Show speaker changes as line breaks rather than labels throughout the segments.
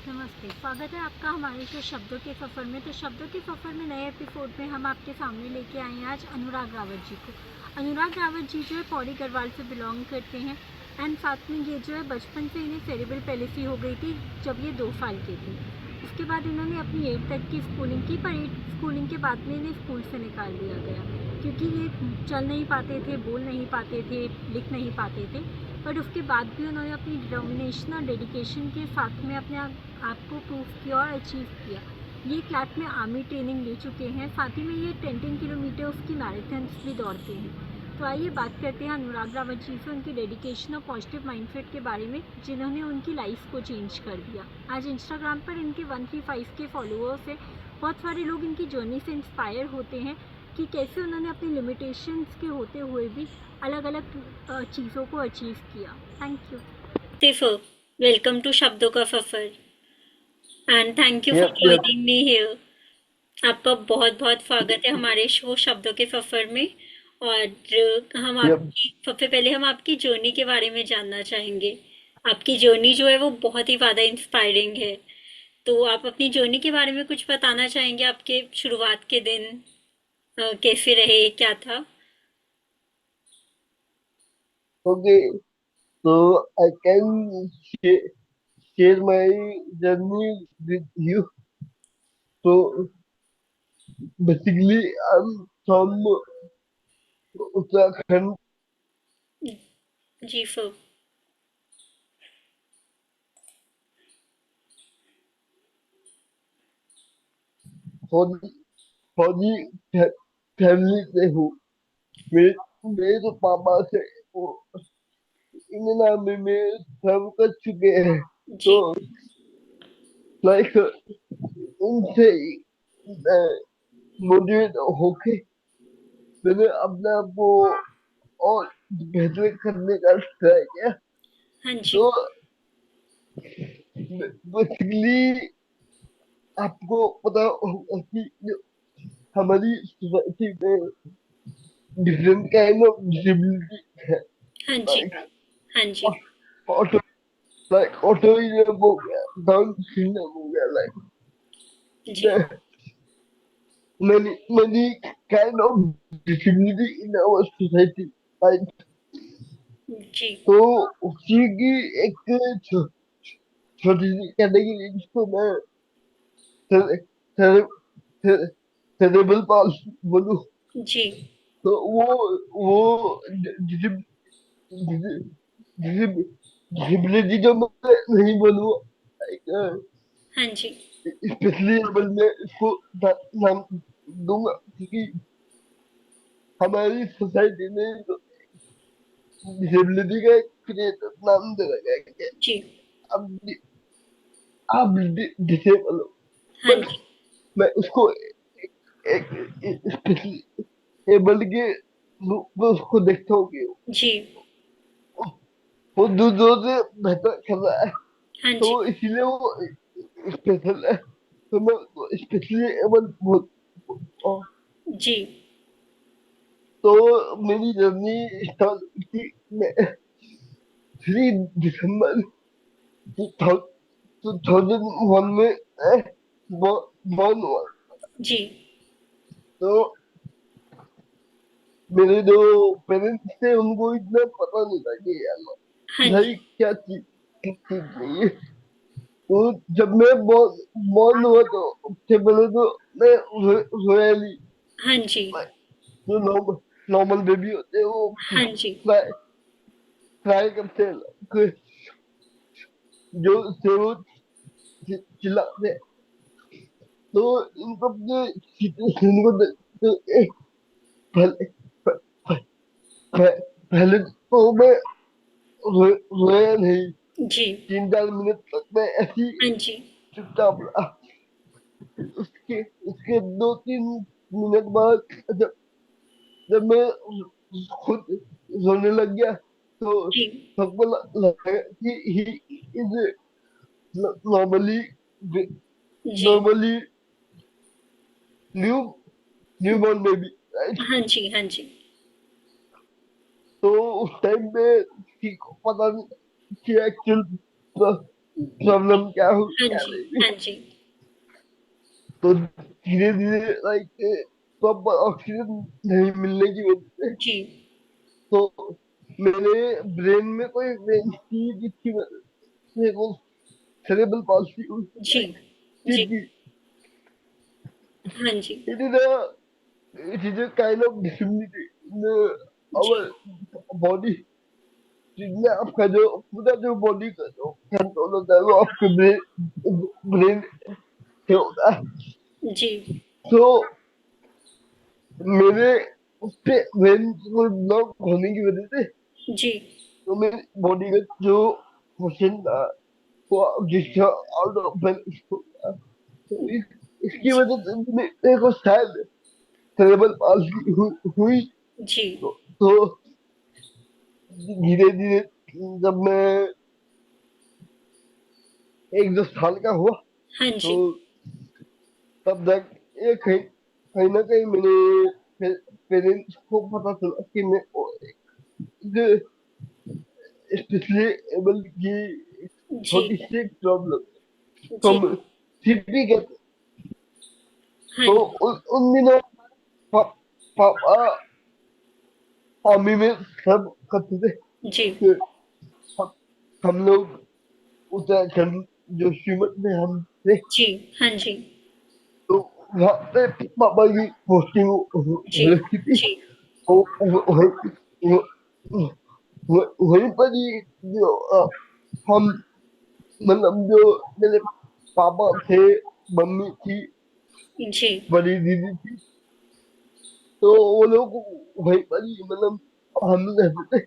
नमस्ते, स्वागत है आपका हमारे शो शब्दों के सफ़र में। तो शब्दों के सफ़र में नए एपिसोड में हम आपके सामने लेके आए हैं आज अनुराग रावत जी को। अनुराग रावत जी जो है पौड़ी गढ़वाल से बिलोंग करते हैं एंड साथ में ये जो है बचपन से इन्हें सेरेब्रल पैलिसी हो गई थी जब ये 2 साल के थे। उसके बाद इन्होंने अपनी 8 तक की स्कूलिंग की, पर 8 स्कूलिंग के बाद में इन्हें स्कूल से निकाल दिया गया क्योंकि ये चल नहीं पाते थे, बोल नहीं पाते थे, लिख नहीं पाते थे। बट उसके बाद भी उन्होंने अपनी डिटर्मिनेशन और डेडिकेशन के साथ में अपने आप को प्रूव किया और अचीव किया। ये क्लैट में आर्मी ट्रेनिंग ले चुके हैं, साथ ही में ये 10 किलोमीटर उसकी मैराथन्स भी दौड़ते हैं। तो आइए बात करते हैं अनुराग रावत जी से उनकी डेडिकेशन और पॉजिटिव माइंडसेट के बारे में जिन्होंने उनकी लाइफ को चेंज कर दिया। आज इंस्टाग्राम पर इनके 135 के फॉलोअर्स हैं। बहुत सारे लोग इनकी जर्नी से इंस्पायर होते हैं कि कैसे उन्होंने अपनी लिमिटेशंस के होते हुए भी अलग अलग चीज़ों को अचीव किया। Thank you.
Tiffo, welcome to शब्दों का suffer and thank you for
Yep, yep,
joining me here. आपका बहुत बहुत स्वागत है हमारे शो शब्दों के सफर में। और
yep.
सबसे पहले हम आपकी जर्नी के बारे में जानना चाहेंगे। आपकी जर्नी जो है वो बहुत ही ज़्यादा इंस्पायरिंग है। तो आप अपनी जर्नी के बारे में कुछ बताना चाहेंगे? आपके शुरुआत के दिन कैसे रहे, क्या था?
Okay, so I can share my journey with you. So basically, I'm from Uttarakhand.
जी सर।
फौजी फौजी फैमिली से हूँ। मेरे मेरे जो पापा थे वो इंडियन आर्मी में सर्व कर चुके हैं। तो
जी
लाइक उनसे मोटिवेट होके मैंने अपने आप को और बेहतर करने का ट्राई किया।
हाँ जी।
तो बेसिकली आपको पता होगा कि जो हमारी सोसाइटी में डिफरेंट काइंड ऑफ डिसेबिलिटी है।
हाँ जी।
लाइक
हाँ जी।
ऑटो लाइक ऑटोइज्म हो गया, डाउन सिंड्रोम हो गया,
जी
like many kind of disability in our society, right?
जी
तो उसी की एक छोटी सी कैटेगरी जिसको मैं सेरेब्रल पाल्सी बोलूं।
जी।
तो वो डिसेबिलिटी जो मैं नहीं बोलूँ,
हाँ जी।
स्पेशली लेवल में इसको नाम दूंगा क्योंकि हमारी सोसाइटी ने डिसेबिलिटी का एक क्रिएटर नाम दे रखा है कि
जी।
आप आप डिसेबल हो।
हाँ
बट
जी।
मैं उसको एक स्पेशली एबल के रूप में उसको देखता हूँ कि
जी।
वो दूसरों से बेहतर कर रहा है।
हाँ
तो
जी।
इसीलिए वो स्पेशल है। तो मैं स्पेशली एबल बहुत।
जी।
तो मेरी जर्नी स्टार्ट की मैं 3 दिसंबर 2001 में बॉर्न हुआ।
जी।
तो मेरे जो पेरेंट्स थे उनको इतना पता नहीं था कि यार
हाँ
भाई
जी।
क्या चीज नहीं है। तो जब मैं बॉर्न हुआ तो उससे पहले तो मैं रोया नहीं।
हाँ जी।
जो नॉर्मल बेबी होते हैं वो
हाँ जी।
ट्राई ट्राई करते हैं कि जो से वो चिल्लाते हैं। तो इन सब के सिचुएशन को देखते पहले पहले तो मैं रोया नहीं।
जी।
3-4 मिनट तक मैं ऐसी
हाँ जी।
चुपचाप रहा। उसके उसके 2-3 मिनट बाद जब जब मैं खुद रोने लग गया तो
जी।
सबको लगा कि ही इज नॉर्मली
जी।
Normally new new born baby, right?
हाँ जी। हाँ जी।
तो उस टाइम पे किसी को पता नहीं कि एक्चुअल प्रॉब्लम क्या हो
हाँ
क्या
जी,
नहीं।
हाँ जी,
तो धीरे धीरे लाइक प्रॉपर ऑक्सीजन नहीं मिलने की वजह से
जी,
तो मेरे ब्रेन में कोई वेन्स थी जिसकी वजह से मेरे को सेरेब्रल पॉल्सी हुई।
जी, जी,
क्योंकि
हाँ जी,
it is a kind of disability in
ji,
our body, जिसमें आपका जो पूरा जो बॉडी का जो कंट्रोल होता है वो आपके ब्रेन से होता है।
जी,
तो मेरे उससे ब्रेन को ब्लॉक होने की वजह से
जी,
तो मेरी बॉडी का जो क्वेश्चन था वो जिसका आउट ऑफ बैलेंस हो गया। तो इसकी
जी,
वजह से मेरे को शायद सेरेब्रल पाल्सी हुई।
जी,
तो धीरे धीरे जब मैं 1-2 साल का हुआ
हाँ
तो
जी,
तब तक ये कहीं कहीं ना कहीं मेरे पेरेंट्स को पता चला कि मैं स्पेशली एबल की
जी,
छोटी सी प्रॉब्लम
जी,
हम सीपी के।
हाँ
तो
जी,
उन दिनों पापा आर्मी में सब करते थे
जी,
कि हम हम लोग उत्तराखंड जो श्रीमत में हम थे
जी, हाँ जी,
तो वहाँ पे पापा की पोस्टिंग
जी,
हो रखी थी।
जी,
तो वहीं पर ही जो हम मतलब जो मेरे पापा थे, मम्मी थी,
जी,
बड़ी दीदी थी, तो वो लोग वहीं पर ही मतलब हम रहते थे।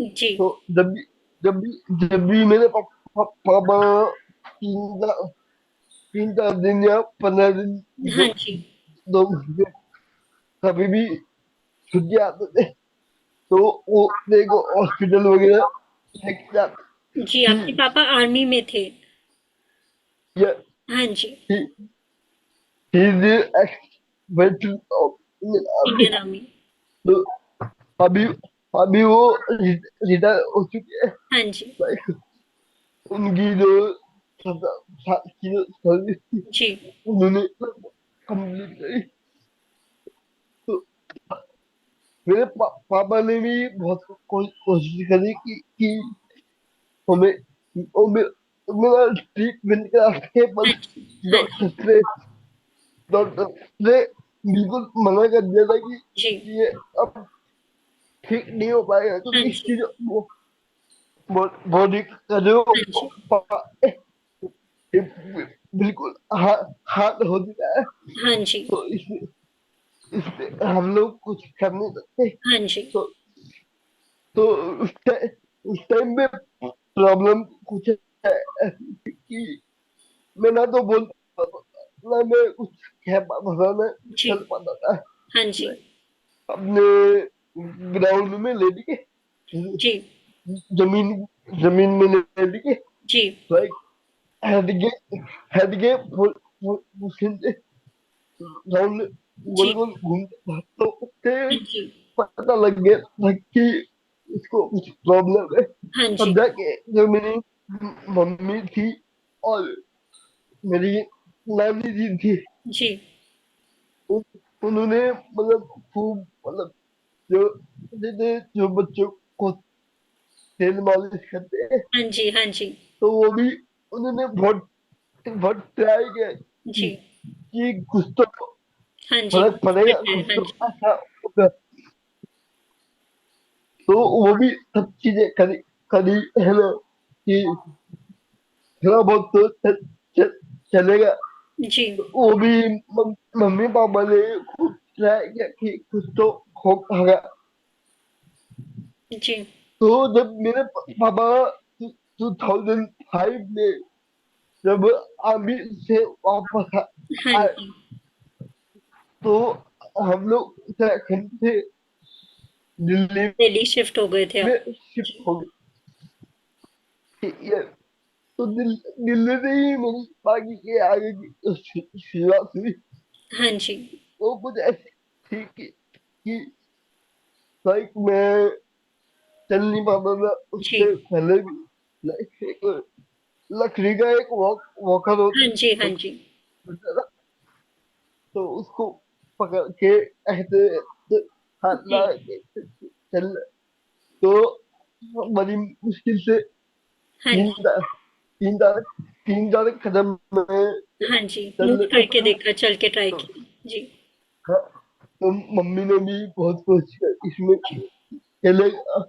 जी,
तो जब भी मेरे पापा 3-4 दिन या 15 दिन
हाँ
दो
जी,
2 महीने कभी भी छुट्टी आते थे तो वो मेरे को हॉस्पिटल वगैरह लेके जाते।
जी,
he
आपके पापा आर्मी में थे।
yeah,
हाँ जी,
he he is the ex veteran of Indian Army।
Indian army.
तो अभी अभी वो रिटायर हो चुके हैं।
हाँ जी,
लाइक उनकी जो 7 साल की जो सर्विस थी
जी,
उन्होंने कंप्लीट करी। तो मेरे पापा ने भी बहुत कोशिश करी कि हमें हमें मेरा ट्रीटमेंट करा के, पर
हाँ जी, हाँ जी,
डॉक्टर ने बिल्कुल मना कर दिया था कि
जी,
ये अब ठीक नहीं हो पाएगा
हाँ
क्योंकि
जी,
इसकी जो बॉडी का जो
हाँ जी,
ये बिल्कुल हार्ड हो चुका है।
हाँ जी,
तो इसमें हम लोग कुछ कर नहीं सकते।
हाँ जी,
तो तो उस टाइम में प्रॉब्लम कुछ ऐसी थी कि मैं ना तो बोल पाता था, ना मैं कुछ कह पाता था, ना
जी,
चल पाता था।
हाँ जी,
मैं अपने ग्राउंड में लेट के
जी,
जमीन जमीन में लेट के
जी,
लाइक हेड के हेड के पोजीशन से राउंड
जी,
गोल गोल घूमते था। तो उससे
हाँ जी,
पता लग गया था कि इसको कुछ प्रॉब्लम है।
हाँ जी,
तब जाके जो मेरी मम्मी थी और मेरी नानी जी थी
जी,
उन्होंने मतलब खूब मतलब जो जैसे जो बच्चों को तेल मालिश करते हैं
हाँ जी, हाँ जी,
तो वो भी उन्होंने बहुत बहुत ट्राई किया
जी,
कि कुछ तो
हाँ जी,
फर्क पड़ेगा,
है,
कुछ
हाँ
तो
जी,
ऐसा होगा। तो वो भी सब चीजें करी करी है ना कि थोड़ा बहुत तो चलेगा।
जी,
तो वो भी मम्मी पापा ने खूब ट्राई किया कि कुछ तो होगा।
जी,
तो जब मेरे पापा 2005 में जब आर्मी से वापस
हाँ
आए
जी,
तो हम लोग उत्तराखंड से दिल्ली
दिल्ली शिफ्ट हो गए थे
में
आप।
शिफ्ट हो गए। ये तो दिल्ली से ही मेरी बाकी के आगे की शुरुआत हुई।
हाँ जी,
वो कुछ ऐसी थी कि लाइक मैं चल नहीं पाता था
जी,
उससे पहले भी। लाइक लकड़ी का एक वॉकर
हाँ जी, हाँ जी।
होता है ना, तो उसको पकड़ के ऐसे ऐसे हाथ
जी,
लगा के चल, तो बड़ी मुश्किल से
हाँ
तीन
जी,
तीन चार तीन चार कदम में
हाँ जी, मूव
चल लेता
करके
था।
देखा, चल के ट्राई
तो,
किया। जी,
हाँ, तो मम्मी ने भी बहुत कोशिश की इसमें चलेगा,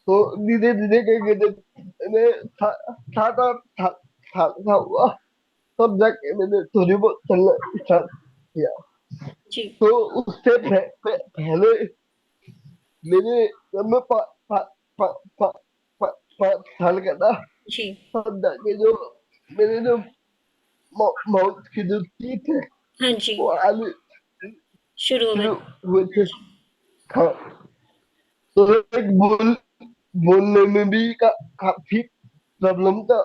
तो धीरे धीरे करके जब मैंने सात आठ साल का हुआ, तब जाके मैंने थोड़ी बहुत चलना स्टार्ट किया।
जी,
तो उससे पहले मेरे जब मैं पा, पा, पा, पा, पा, 5 साल का था,
जी,
तब जाके जो मेरे जो माउथ की जो टीथ है
हाँ जी,
वो आलू
शुरू हो गए।
शुरू हुए थे। हाँ, तो एक बोलने में भी काफी प्रॉब्लम का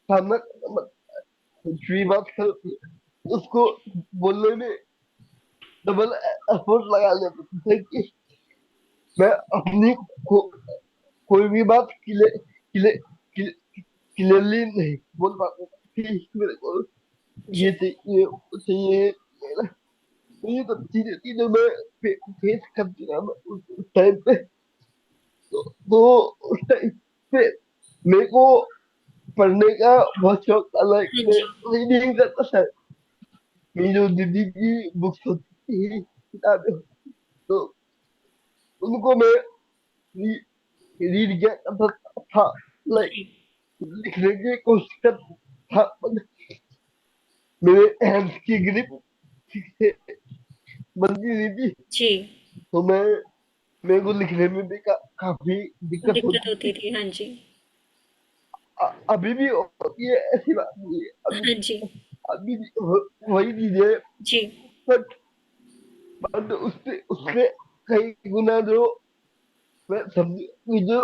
सामना कुछ भी बात कर उसको बोलने में डबल एफर्ट लगा लेते थे कि मैं अपनी कोई भी बात क्लियरली नहीं बोल पाता था कि मेरे को ये
जी,
चाहिए वो चाहिए, ये ना। तो ये सब चीजें थी जो मैं फेस करती रहा मैं उस टाइम पे। तो उस टाइम पे मेरे को पढ़ने का बहुत शौक था, लाइक
हाँ
मैं
जी,
रीडिंग करता था। मेरी जो दीदी की बुक्स होती थी, किताबें, तो उनको मैं रीड किया करता था, लाइक
जी,
लिखने की कोशिश करता था, but मेरे हैंड्स की ग्रिप ठीक से बनती नहीं थी।
जी,
तो मेरे को लिखने में भी काफी दिक्कत
दिक्कत
होती
होती
थी।
थी। हाँ जी,
अभी भी होती है, ऐसी बात नहीं है, अभी
हाँ जी,
अभी भी वही चीजें,
जी,
बट बट उससे उससे कई गुना जो मैं समझ जो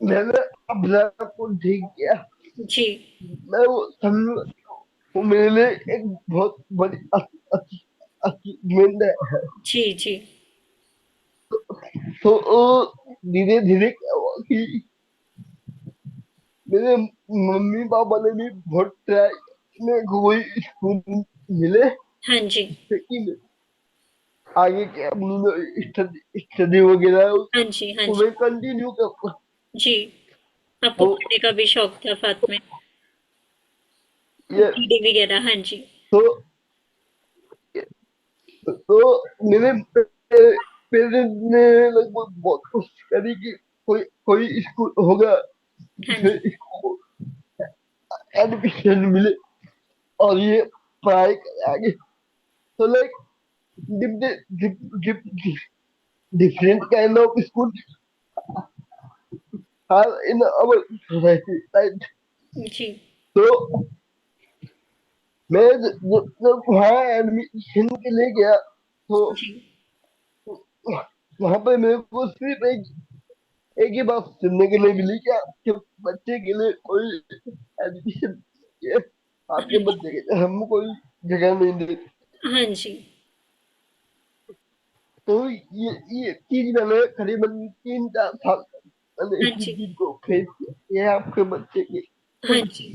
मैंने अपने आप को ठीक किया,
जी,
मैं वो समझ, वो मेरे लिए एक बहुत बड़ी अचीवमेंट है।
जी, जी,
तो धीरे धीरे क्या हुआ कि मेरे मम्मी पापा ने भी बहुत ट्राई, मेरे को कोई स्कूल मिले
हाँ जी,
कि आगे क्या स्टडी स्टडी वगैरह
हाँ जी, हाँ
वो
जी,
मैं कंटिन्यू कर।
जी। आपको
तो
पढ़ने का भी शौक था साथ में,
ये
रीडिंग वगैरह। हाँ जी,
तो मेरे पेरेंट्स ने लगभग बहुत कोशिश करी कि कोई कोई स्कूल होगा
हाँ
जिसे
जी,
इसको एडमिशन मिले और ये पढ़ाई करे आगे। तो like different kind of school are in our society, right?
जी,
तो मैं जब वहाँ एडमिशन के लिए गया, तो
जी,
वहाँ पे मेरे को सिर्फ एक ही बात सुनने के लिए मिली कि आपके बच्चे के लिए कोई एडमिशन ये आपके
हाँ
बच्चे के लिए हम कोई जगह नहीं देते।
हाँ जी,
तो ये चीज मैंने करीबन 3 4 साल मैंने
हाँ
इसी
जी,
चीज को फेस किया, ये आपके बच्चे की
हाँ
कोई
जी,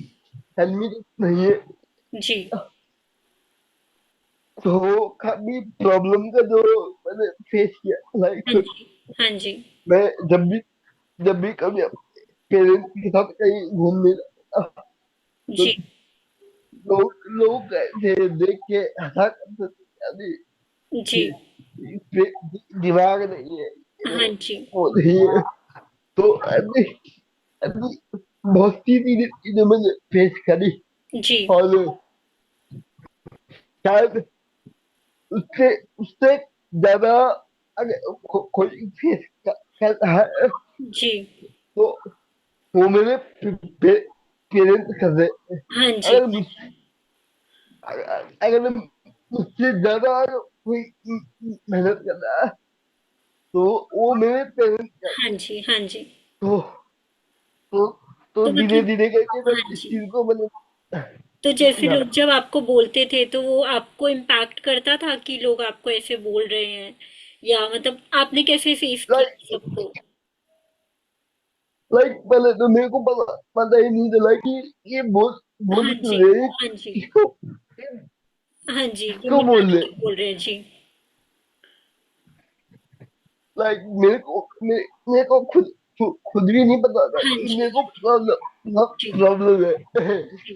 एडमिशन नहीं है।
जी,
तो काफी प्रॉब्लम का जो मैंने फेस किया,
हाँ
लाइक
जी, हाँ जी,
मैं जब भी कभी पेरेंट्स के साथ कहीं घूमने जाता, तो
जी,
लोग लोग ऐसे देख के हंसा करते थे, अरे
जी,
इस पे दिमाग नहीं है, ये
हाँ जी,
वो नहीं है। तो अभी अभी बहुत सी चीजें मैंने फेस करी,
जी,
और शायद उससे उससे ज्यादा अगर कोई फेस कर रहा है,
जी,
तो वो मेरे पेरेंट्स कर रहे हैं।
हाँ जी,
अगर अगर मुझसे ज्यादा अगर कोई मेहनत कर रहा है, तो वो मेरे पेरेंट्स कर
हाँ
रहे हैं।
जी, हाँ जी।
तो तो तो
तो
धीरे
मतलब
धीरे करके मैं
हाँ
इस
जी।
चीज को मैंने
तो जैसे
सीखा।
लोग जब आपको बोलते थे तो वो आपको इम्पैक्ट करता था कि लोग आपको ऐसे बोल रहे हैं, या मतलब आपने कैसे फेस
लाइक
किया सबको?
लाइक पहले तो मेरे को पता ही नहीं चला कि ये बोल
हाँ जी,
रहे हैं,
हाँ जी,
किसको
हाँ जी, ये
किसको बोल
मजाक
रहे
में
हैं।
बोल रहे हैं जी।
लाइक मेरे को खुद भी नहीं पता था
हाँ
कि
जी,
मेरे को
जी,
प्रॉब्लम है।
जी,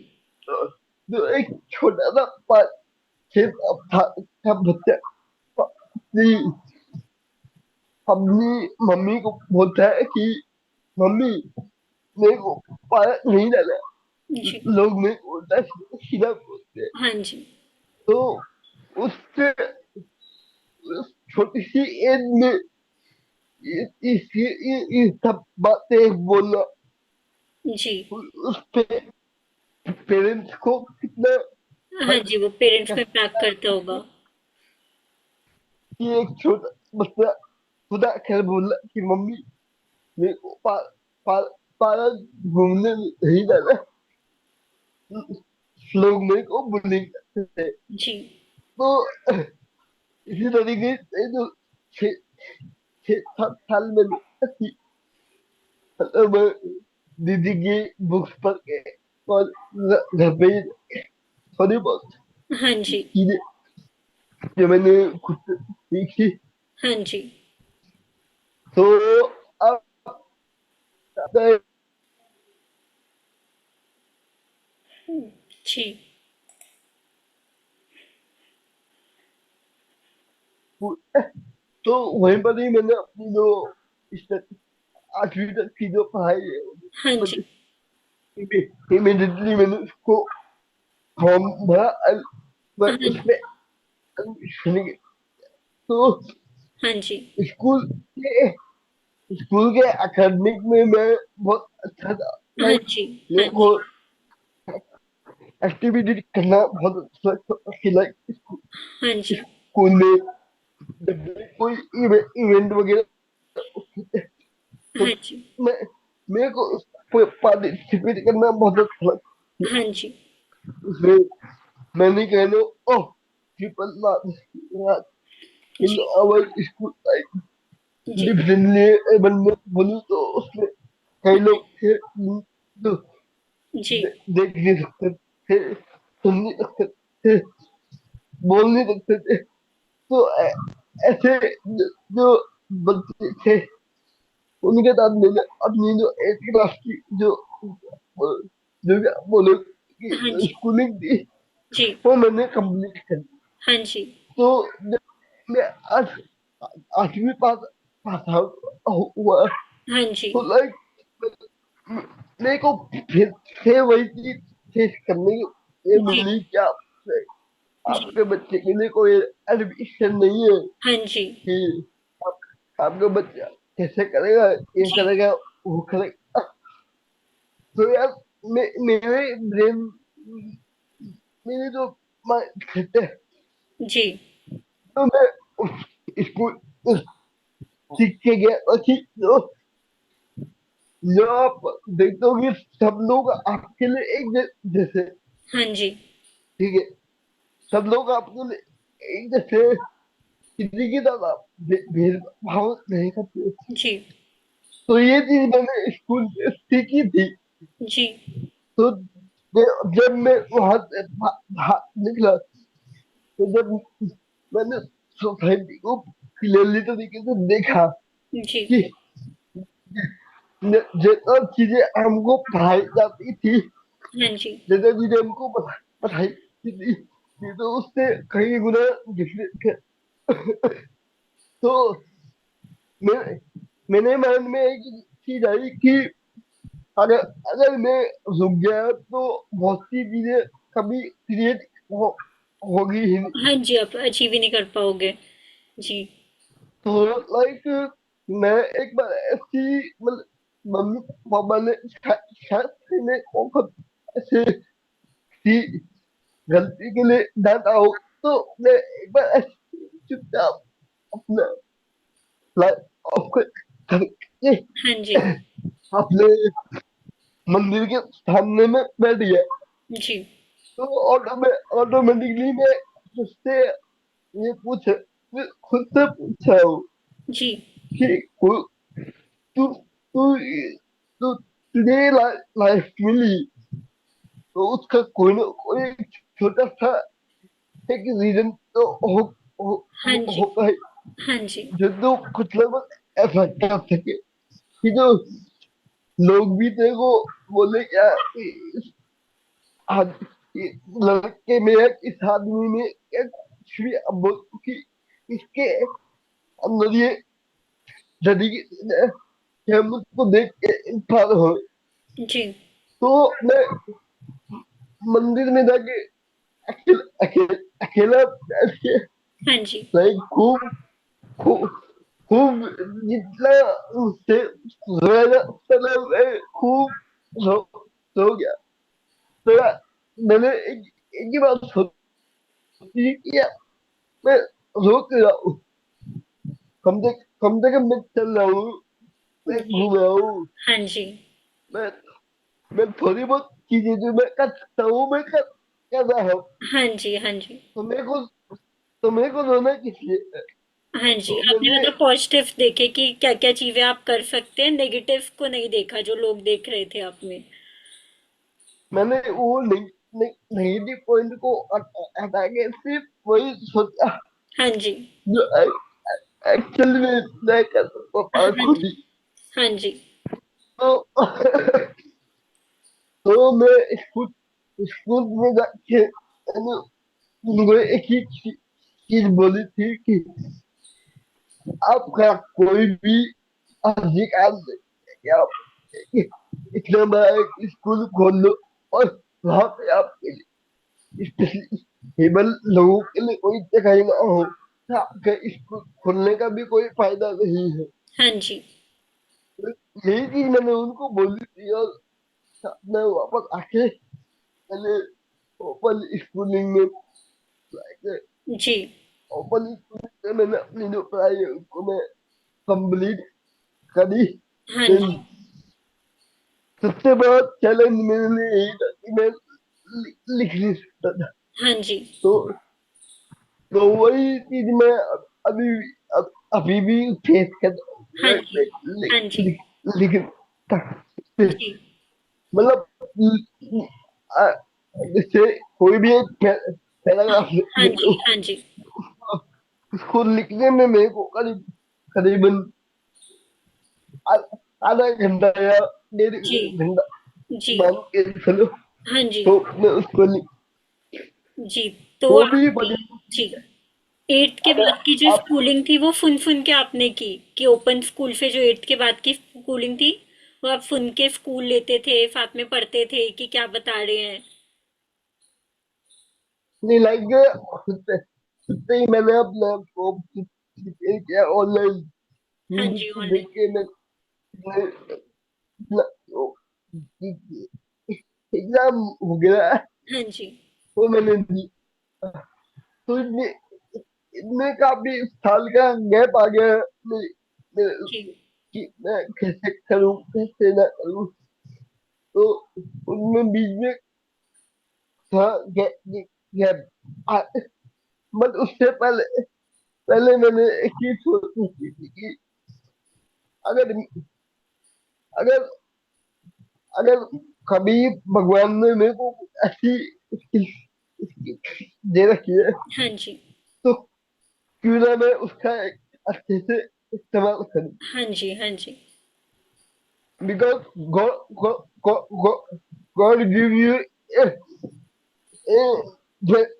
तो एक छोटा सा 5-6 साल का बच्चा अपनी अपनी मम्मी को बोलता है कि मम्मी मेरे को पार्क नहीं जाना।
जी,
लोग मेरे को उल्टा सीधा बोलते हैं।
हाँ जी,
तो उससे उस छोटी सी एज में ये सब बातें बोलना
जी,
उस पे पेरेंट्स को कितना
हाँ
हर्ट
जी, वो पेरेंट्स को
करता
इम्पैक्ट
है
करता होगा।
कि एक छोटा बच्चा खुदा खैर बोला कि मम्मी मेरे को पार्क घूमने नहीं जाना। लोग मेरे को बुलिंग करते थे।
जी,
तो इसी तरीके से जो 6-7 साल में थी, मतलब दीदी की बुक्स पढ़ के और घर पे ही थोड़ी बहुत
हाँ जी,
चीजें जो मैंने खुद से सीखी।
हाँ जी,
तो अब मैं
जी,
तो वहीं पर ही मैंने अपनी जो इस 8वीं तक की जो पढ़ाई है
हाँ जी,
इमीडिएटली मैंने उसको फॉर्म भरा। मैं
हाँ
उसमें एडमिशन के तो
हाँ जी,
स्कूल के स्कूल के एकेडमिक में मैं बहुत अच्छा था।
हाँ
लाइक
जी, हाँ
मेरे को
जी,
एक्टिविटी करना बहुत अच्छा लगता था। लाइक
हाँ जी,
स्कूल में जब भी कोई इवेंट वगैरह होते थे, तो
हाँ जी,
मैं मेरे को पार्टिसिपेट करना बहुत अच्छा लगता था।
हाँ जी,
उसमें मैंने कहना ओह ट्रिपल मार्क्स इन
जी,
आवर स्कूल। लाइक
जी,
डिफरेंटली एबल में बोलूँ तो उसमें कई लोग थे जो
जी,
देख नहीं सकते थे, सुन नहीं सकते थे, बोल नहीं सकते थे। तो ऐसे जो बच्चे थे उनके साथ मैंने अपनी जो 8th क्लास की जो क्या बोलो
हाँ
कि
जी,
स्कूलिंग थी
जी,
वो मैंने कंप्लीट कर दी।
हाँ जी,
तो जब मैं आज 8वीं पास आउट हुआ
हाँ जी,
तो लाइक मेरे को फिर से वही चीज फेस करने ये
जी,
मिली क्या
जी,
आपके बच्चे के लिए कोई एडमिशन नहीं है
हाँ जी,
कि आप, आपका बच्चा कैसे करेगा, ये
जी,
करेगा, वो करेगा। तो यार मेरे ब्रेन मेरे जो माइंड है
जी,
तो मैं स्कूल सीख के गया और जो जो आप देखते हो कि सब लोग आपके लिए एक जैसे,
हाँ जी,
ठीक है, सब लोग आपके लिए एक जैसे किसी की तरह भेदभाव नहीं करते।
जी,
तो ये चीज मैंने स्कूल में सीखी थी।
जी,
तो जब मैं वहां से बाहर निकला तो जब मैंने सोसाइटी को क्लियरली तरीके से देखा
जी,
कि जितना चीजें हमको पढ़ाई जाती थी,
हाँ जी,
जितना चीजें हमको पढ़ाई की थी, ये तो उससे कई गुना डिफरेंट है। तो मैं मैंने माइंड में एक चीज आई कि अगर अगर मैं रुक गया तो बहुत सी चीजें कभी क्रिएट होगी ही नहीं।
हाँ जी, आप अचीव ही नहीं कर पाओगे। जी,
तो लाइक मैं एक बार ऐसी मतलब मम्मी पापा ने शायद ने ऐसे की गलती के लिए डांटा हो। तो मैं एक बार ऐसे चुपचाप अपना लाइफ करके
हाँ जी,
अपने मंदिर के सामने में बैठ गया।
जी,
तो ऑटोमेटिकली मैं उससे ये खुद से पूछा हूँ
जी,
कि तू तू तो तुझे लाइफ मिली, तो उसका कोई ना कोई छोटा सा एक रीजन तो
हाँ जी।
होगा ही,
हाँ जी।
जो तो कुछ लोग ऐसा कर सके कि जो लोग भी तेरे को बोले क्या कि आज ये लड़के में इस आदमी में क्या कुछ भी अब बोल कि इसके अंदर ये डेडिकेशन है कि हम उसको देख के इंस्पायर हो।
जी।
तो मैं मंदिर में जाके अकेला बैठ के
हाँ जी।
लाइक खूब खूब खूब जितना उससे रोया चला मैं खूब रो रो गया। तो मैंने एक ही बात सोची कि यार मैं रो क्यों रहा हूँ, कम से कम मैं चल रहा हूँ, मैं
जी।
घूम रहा हूँ,
हाँ जी।
मैं मैं थोड़ी बहुत चीजें जो मैं कर सकता हूँ मैं कर रहा हूँ।
हाँ जी। हाँ जी।
तो मेरे को रोना किस लिए है?
हाँ जी,
तो
आपने
मैंने
मतलब पॉजिटिव देखे कि क्या क्या चीजें आप कर सकते हैं, नेगेटिव को नहीं देखा जो लोग देख रहे थे आप में।
मैंने वो नेगेटिव पॉइंट को हटा के सिर्फ वही सोचा
हाँ जी।
जो एक्चुअल में मैं कर सकता था
हाँ
खुद
जी।
ही।
हाँ जी।
तो तो मैं स्कूल स्कूल में जाके मैंने उनको एक ही चीज बोली थी कि आपका कोई भी अधिकार नहीं है कि आप इतना बड़ा एक स्कूल खोल लो और वहां पे आपके लिए स्पेशली एबल लोगों के लिए कोई जगह ना हो, तो आपके स्कूल खोलने का भी कोई फायदा नहीं है।
हाँ जी।
तो यही चीज मैंने उनको बोली थी, और मैं वापस आके मैंने ओपन स्कूलिंग में
जी।
ओपन स्कूलिंग में मैंने अपनी जो पढ़ाई है उसको मैं कंप्लीट करी।
हाँ
फिर
जी।
सबसे बड़ा चैलेंज मेरे लिए यही था कि मैं लिख नहीं सकता था।
हाँ जी।
तो तो वही चीज मैं अभी अभी भी फेस कर
हाँ
मैं
जी। हाँ जी।
लिखता,
जी।
मतलब आ, जैसे कोई भी एक पैराग्राफ
हाँ
लिख लो,
जी। हाँ जी।
उसको लिखने में मेरे को करीबन आधा घंटा या डेढ़
जी।
घंटा
जी।
मान के चलो।
हाँ जी।
तो मैं उसको
जी। तो
तो भी
आपने,
बड़ी
जी, एट्थ के
अगर
बाद की जो
आप
स्कूलिंग थी वो फुन फुन के आपने की कि ओपन स्कूल से जो एट्थ के बाद की स्कूलिंग थी वो आप फुन के स्कूल लेते थे, साथ में पढ़ते थे कि क्या बता रहे हैं।
नहीं लाइक उससे ही मैंने अपने आप को प्रिपेयर किया ऑनलाइन
हाँ
यूट्यूब
जी,
से देख
ऑनलाइन।
के मैं एग्जाम हो गया
हाँ जी।
वो मैंने दी। तो इनमें इनमें काफी साल का गैप आ गया मैं
जी।
कि मैं कैसे करूँ कैसे ना करूँ। तो उनमें बीच में था गैप, बट उससे पहले पहले मैंने एक चीज सोची थी कि अगर अगर अगर कभी भगवान ने मेरे को ऐसी स्किल दे रखी है,
हाँ जी।
तो क्यों ना मैं उसका एक अच्छे से इस्तेमाल करूं।
हाँ जी। हाँ जी।
Because God, God, God, God, God give you a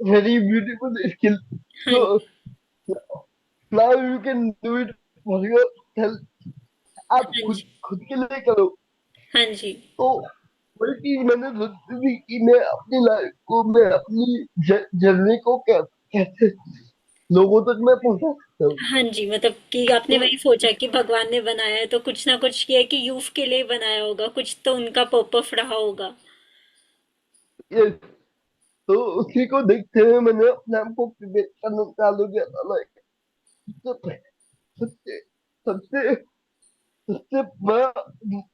very beautiful skill.
हाँ
So
जी।
now you can do it for yourself. आप
हाँ
खुद
जी।
खुद के लिए करो।
हाँ जी।
तो वही चीज मैंने सोची थी कि मैं अपनी लाइफ को मैं अपनी जर्नी को कैसे लोगों तक मैं पहुंचा सकता हूँ।
हाँ जी, मतलब कि आपने
तो
वही सोचा कि भगवान ने बनाया है तो कुछ ना कुछ ये है कि यूथ के लिए बनाया होगा, कुछ तो उनका पर्पस रहा होगा।
ये तो उसी को देखते हुए मैंने अपने आप को प्रिपेयर करना चालू किया था। लाइक सबसे सबसे सबसे बड़ा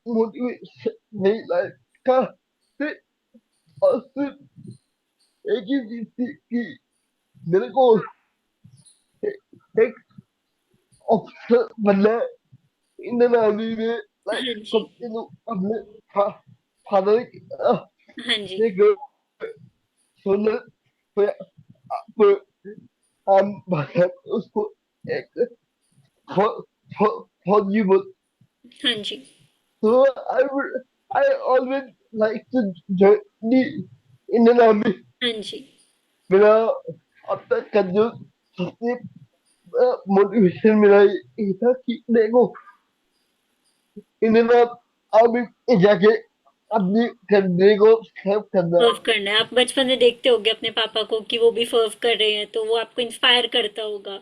मोटिवेशन मेरी लाइफ का सिर्फ और सिर्फ एक ही चीज थी कि मेरे को एक ऑफिसर बनना है इंडियन आर्मी में। लाइक
हाँ जी।
कंटिन्यू अपने फादर
हाँ जी।
के घर सोने पे आप आम भाषा में उसको एक फौजी बोल।
हाँ जी।
So I always like to journey in an army.
हाँ जी।
मेरा अब तक का जो सबसे मोटिवेशन मेरा ये था कि देखो इन्हें आर्मी जाके अपनी कंट्री को सर्व करना
सर्व करना है। आप बचपन में देखते होगे अपने पापा को कि वो भी सर्व कर रहे हैं, तो वो आपको इंस्पायर करता होगा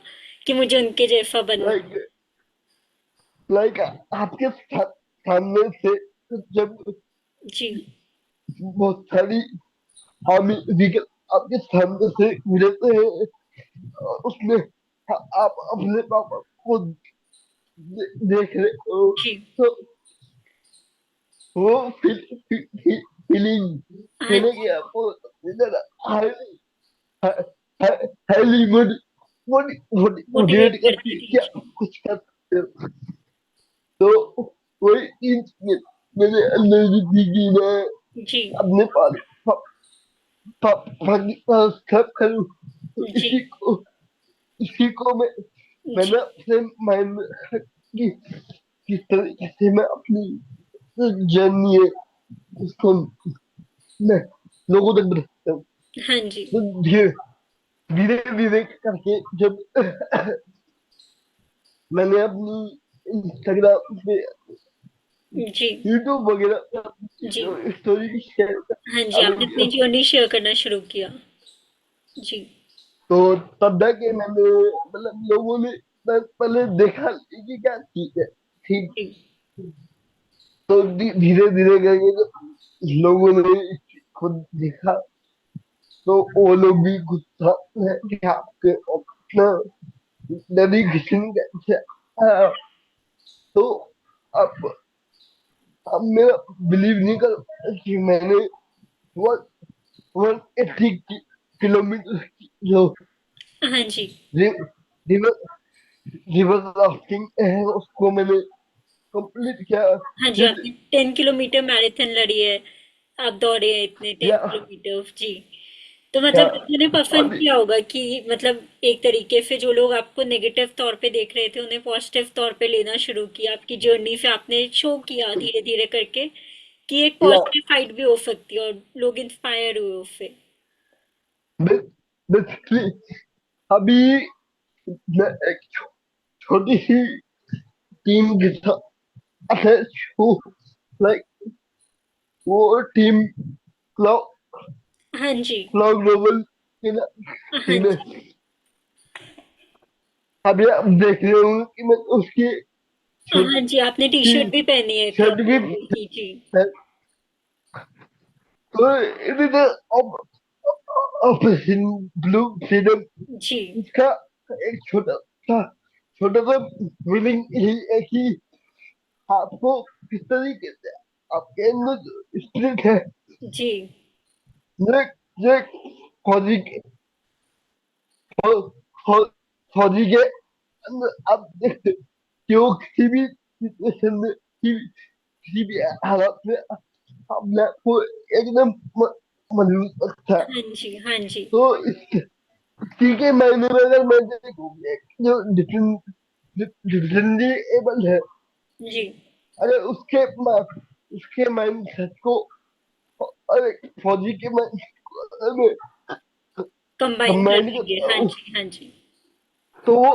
कि मुझे उनके जैसा बनना है।
लाइक लाइक आपके सामने से जब
जी।
बहुत सारी आर्मी व्हीकल आपके सामने से गुजरते हैं उसमें आप अपने पापा को देख रहे हो
जी।
तो वो फीलिंग
हाँ
कहने की
जी।
आपको हाईली हाईली
मोटिवेट
मोटिवेट
करती
करती है
थी।
कि आप कुछ कर सकते हो। तो वही चीज मेरे अंदर भी थी कि मैं
जी।
अपने पापा की सब करूँ तो
जी।
इसी को मैंने
जी।
अपने माइंड में रखा कि किस तरीके से मैं अपनी जर्नी है उसको मैं लोगों तक बढ़ा सकता हूँ।
हाँ जी।
तो धीरे धीरे धीरे करके जब मैंने अपनी इंस्टाग्राम पे
जी।
यूट्यूब वगैरह
जी।
स्टोरी शेयर
हाँ जी,
चालू
आपने
किया
अपनी जर्नी शेयर करना शुरू किया। जी।
तो तब जाके मैंने मतलब लोगों ने पहले देखा कि क्या ठीक है ठीक।
जी।
तो धीरे धीरे करके जब लोगों ने खुद देखा तो वो लोग भी गुस्सा है कि आपके अपना डेडिकेशन कैसे आया। तो अब अब मेरा बिलीव नहीं कर कि मैंने वन 180 किलोमीटर जो
हाँ जी।
रिवर रिवर राफ्टिंग है उसको मैंने कंप्लीट किया।
हाँ जी,
फिर
आपने 10 किलोमीटर मैराथन लड़ी है। आप दौड़े हैं इतने टेन
या
किलोमीटर जी। तो
या
मतलब मैंने पसंद
अभी
किया होगा कि मतलब एक तरीके से जो लोग आपको नेगेटिव तौर पे देख रहे थे उन्हें पॉजिटिव तौर पे लेना शुरू किया। आपकी जर्नी से आपने शो किया धीरे धीरे करके कि एक
या
पॉजिटिव साइड भी हो सकती है और लोग इंस्पायर हुए उससे।
बेसिकली अभी मैं एक छोटी सी टीम के साथ अटैच हूँ। लाइक वो टीम क्लाउड
हाँ जी।
क्लाउड ग्लोबल की ना
हाँ
टीम है।
जी।
अभी आप देख रहे होंगे कि मैं उसकी
हाँ जी, आपने टी
छोटी
शर्ट भी पहनी है क्लब
शर्ट भी
ग्लोबल की जी।
है। तो it is operation blue freedom
जी।
इसका एक सा छोटा सा फीलिंग यही है कि आपको किस तरीके से आपके अंदर जो स्पिरिट है
जी।
ये ये फौजी के फौ- फौ- फौजी के अंदर आप देखते हैं कि वो किसी भी सिचुएशन में किसी भी हालात में अपने आप को एकदम मजबूत रखता है।
हाँ जी। हाँ जी।
तो इसी के मायने में अगर मैं देखूँ जो डिफरेंटली एबल है
जी।
अगर उसके माइंड सेट को अरे फौजी के माइंड में
कंबाइन कर
कंबाइन
देंगे,
करता
हाँ
हूँ
जी। हाँ जी।
तो वो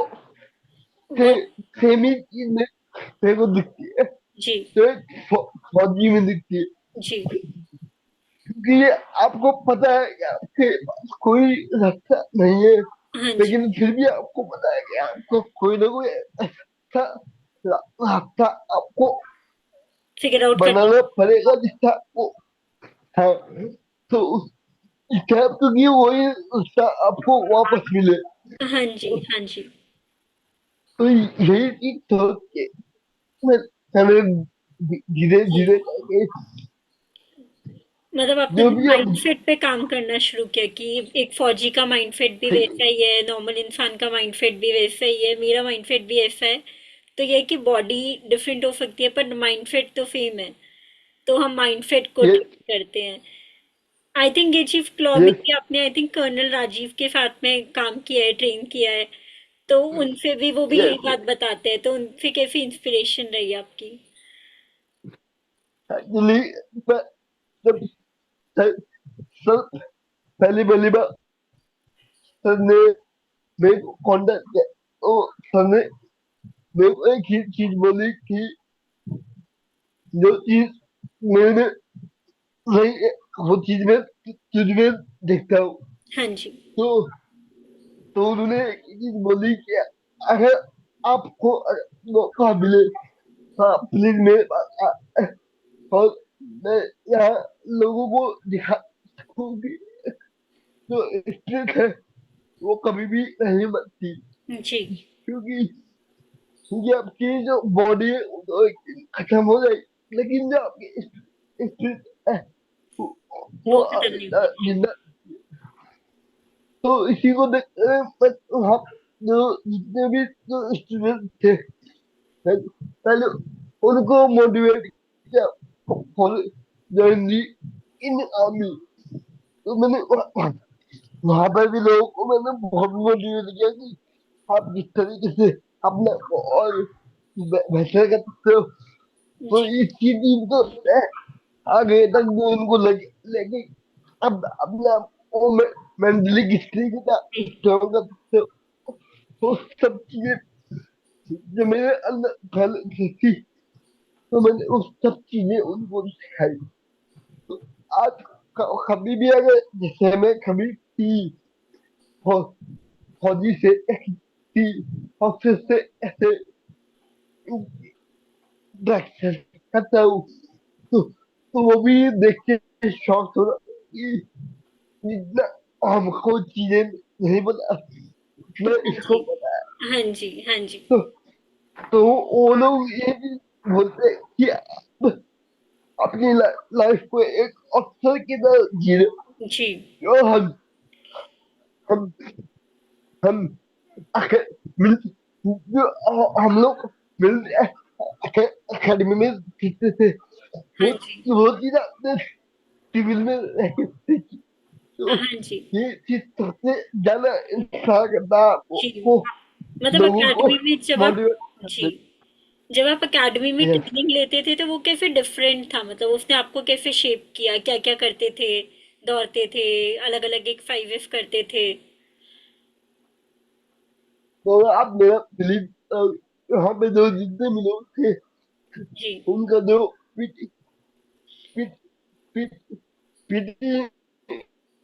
वो
सेम ही चीज मेरे को दिखती है
जी।
जो एक फौजी में दिखती है।
जी।
क्योंकि ये आपको पता है कि आपके पास कोई रास्ता नहीं है
हाँ जी।
लेकिन फिर भी आपको पता है कि आपको कोई ना कोई ऐसा रास्ता आपको
फिगर आउट करना।
बनाना पड़ेगा जिससे आपको हाँ तो उस स्टेप क्योंकि वही रास्ता आपको वापस मिले।
हाँ जी। हाँ जी।
तो यही चीज सोच के मैं मैंने धीरे
जी,
धीरे करके
मतलब आपने
जो
अपने
भी हम
माइंडसेट पे काम करना शुरू किया कि एक फौजी का माइंडसेट भी वैसा ही है, नॉर्मल इंसान का माइंडसेट भी वैसा ही है, मेरा माइंडसेट भी ऐसा है। तो ये है कि बॉडी डिफरेंट हो सकती है पर माइंड सेट तो सेम है, तो हम माइंड सेट को
ये
ट्रेन करते हैं। आई थिंक ये चीज
ये
क्लॉविंग की आपने आई थिंक कर्नल राजीव के साथ में काम किया है, ट्रेन किया है, तो उनसे भी वो भी
ये
यही बात बताते हैं, तो उनसे कैसी इंस्पिरेशन रही आपकी?
एक्चुअली मैं जब सर, सर पहली पहली बार सर ने मेरे को कांटेक्ट किया तो सर ने मेरे को एक ही चीज बोली कि जो चीज मेरे में नहीं है, वो चीज मैं तुझ में देखता हूँ।
हाँ जी।
तो उन्होंने एक चीज बोली कि अगर आपको मौका मिले, हाँ प्लीज मेरे पास और मैं यहाँ लोगों को दिखा सकूँ कि जो स्ट्रीट है वो कभी भी नहीं बनती,
जी।
क्योंकि आपकी जो बॉडी है वो तो एक दिन खत्म हो जाएगी, लेकिन जो आपकी स्ट्रीट है वो
वो खत्म नहीं
हमेशा
होती।
जिंदा। तो इसी को देख मैं वहाँ जो जितने भी जो स्टूडेंट थे, पहले उनको मोटिवेट किया for join the in army. तो मैंने वहाँ पर भी लोगों को मैंने बहुत मोटिवेट किया कि आप जिस तरीके से अपने को और बेहतर कर सकते हो, तो
जी।
इसकी टीम तो आगे तक जो उनको लगे लेके अब अपने आप को मेंटली किस तरीके से स्ट्रॉन्ग कर सकते हो, वो सब चीजें जो मेरे अंदर पहले थी, तो मैंने वो सब चीजें उनको सिखाई। तो आज कभी भी अगर जैसे मैं कभी थी फौजी से थी ऑफिस से ऐसे इंटरेक्शन करता हूँ, तो वो भी देख के शॉक हो रहा कि इतना हमको चीजें नहीं पता, मैं
हाँ
इसको
जी।
पता है।
हाँ जी। हाँ जी।
तो, वो लोग ये भी बोलते हैं कि आप अपनी लाइफ को एक अवसर की तरह जी रहे हो।
जी।
जो हम हम अके- मिल जो हम लोग मिल अकेडमी में सीखते थे,
हाँ
वो
जी।
वो चीज आपने सिविल में रह के सीखी। तो
हाँ जी।
ये चीज सबसे ज्यादा इंस्पायर करता है
जी।
आपको,
मतलब
लोगों को
अकेडमी में जब आप,
मोटिवेट
जी,
करते
जब आप अकेडमी में
हैं।
ट्रेनिंग लेते थे तो वो कैसे डिफरेंट था, मतलब उसने आपको कैसे शेप किया, क्या क्या करते थे? दौड़ते थे, अलग अलग एक 5F करते थे?
तो आप मेरा बिलीव यहाँ पे जो जितने भी लोग थे
जी।
उनका जो PT PT PT PT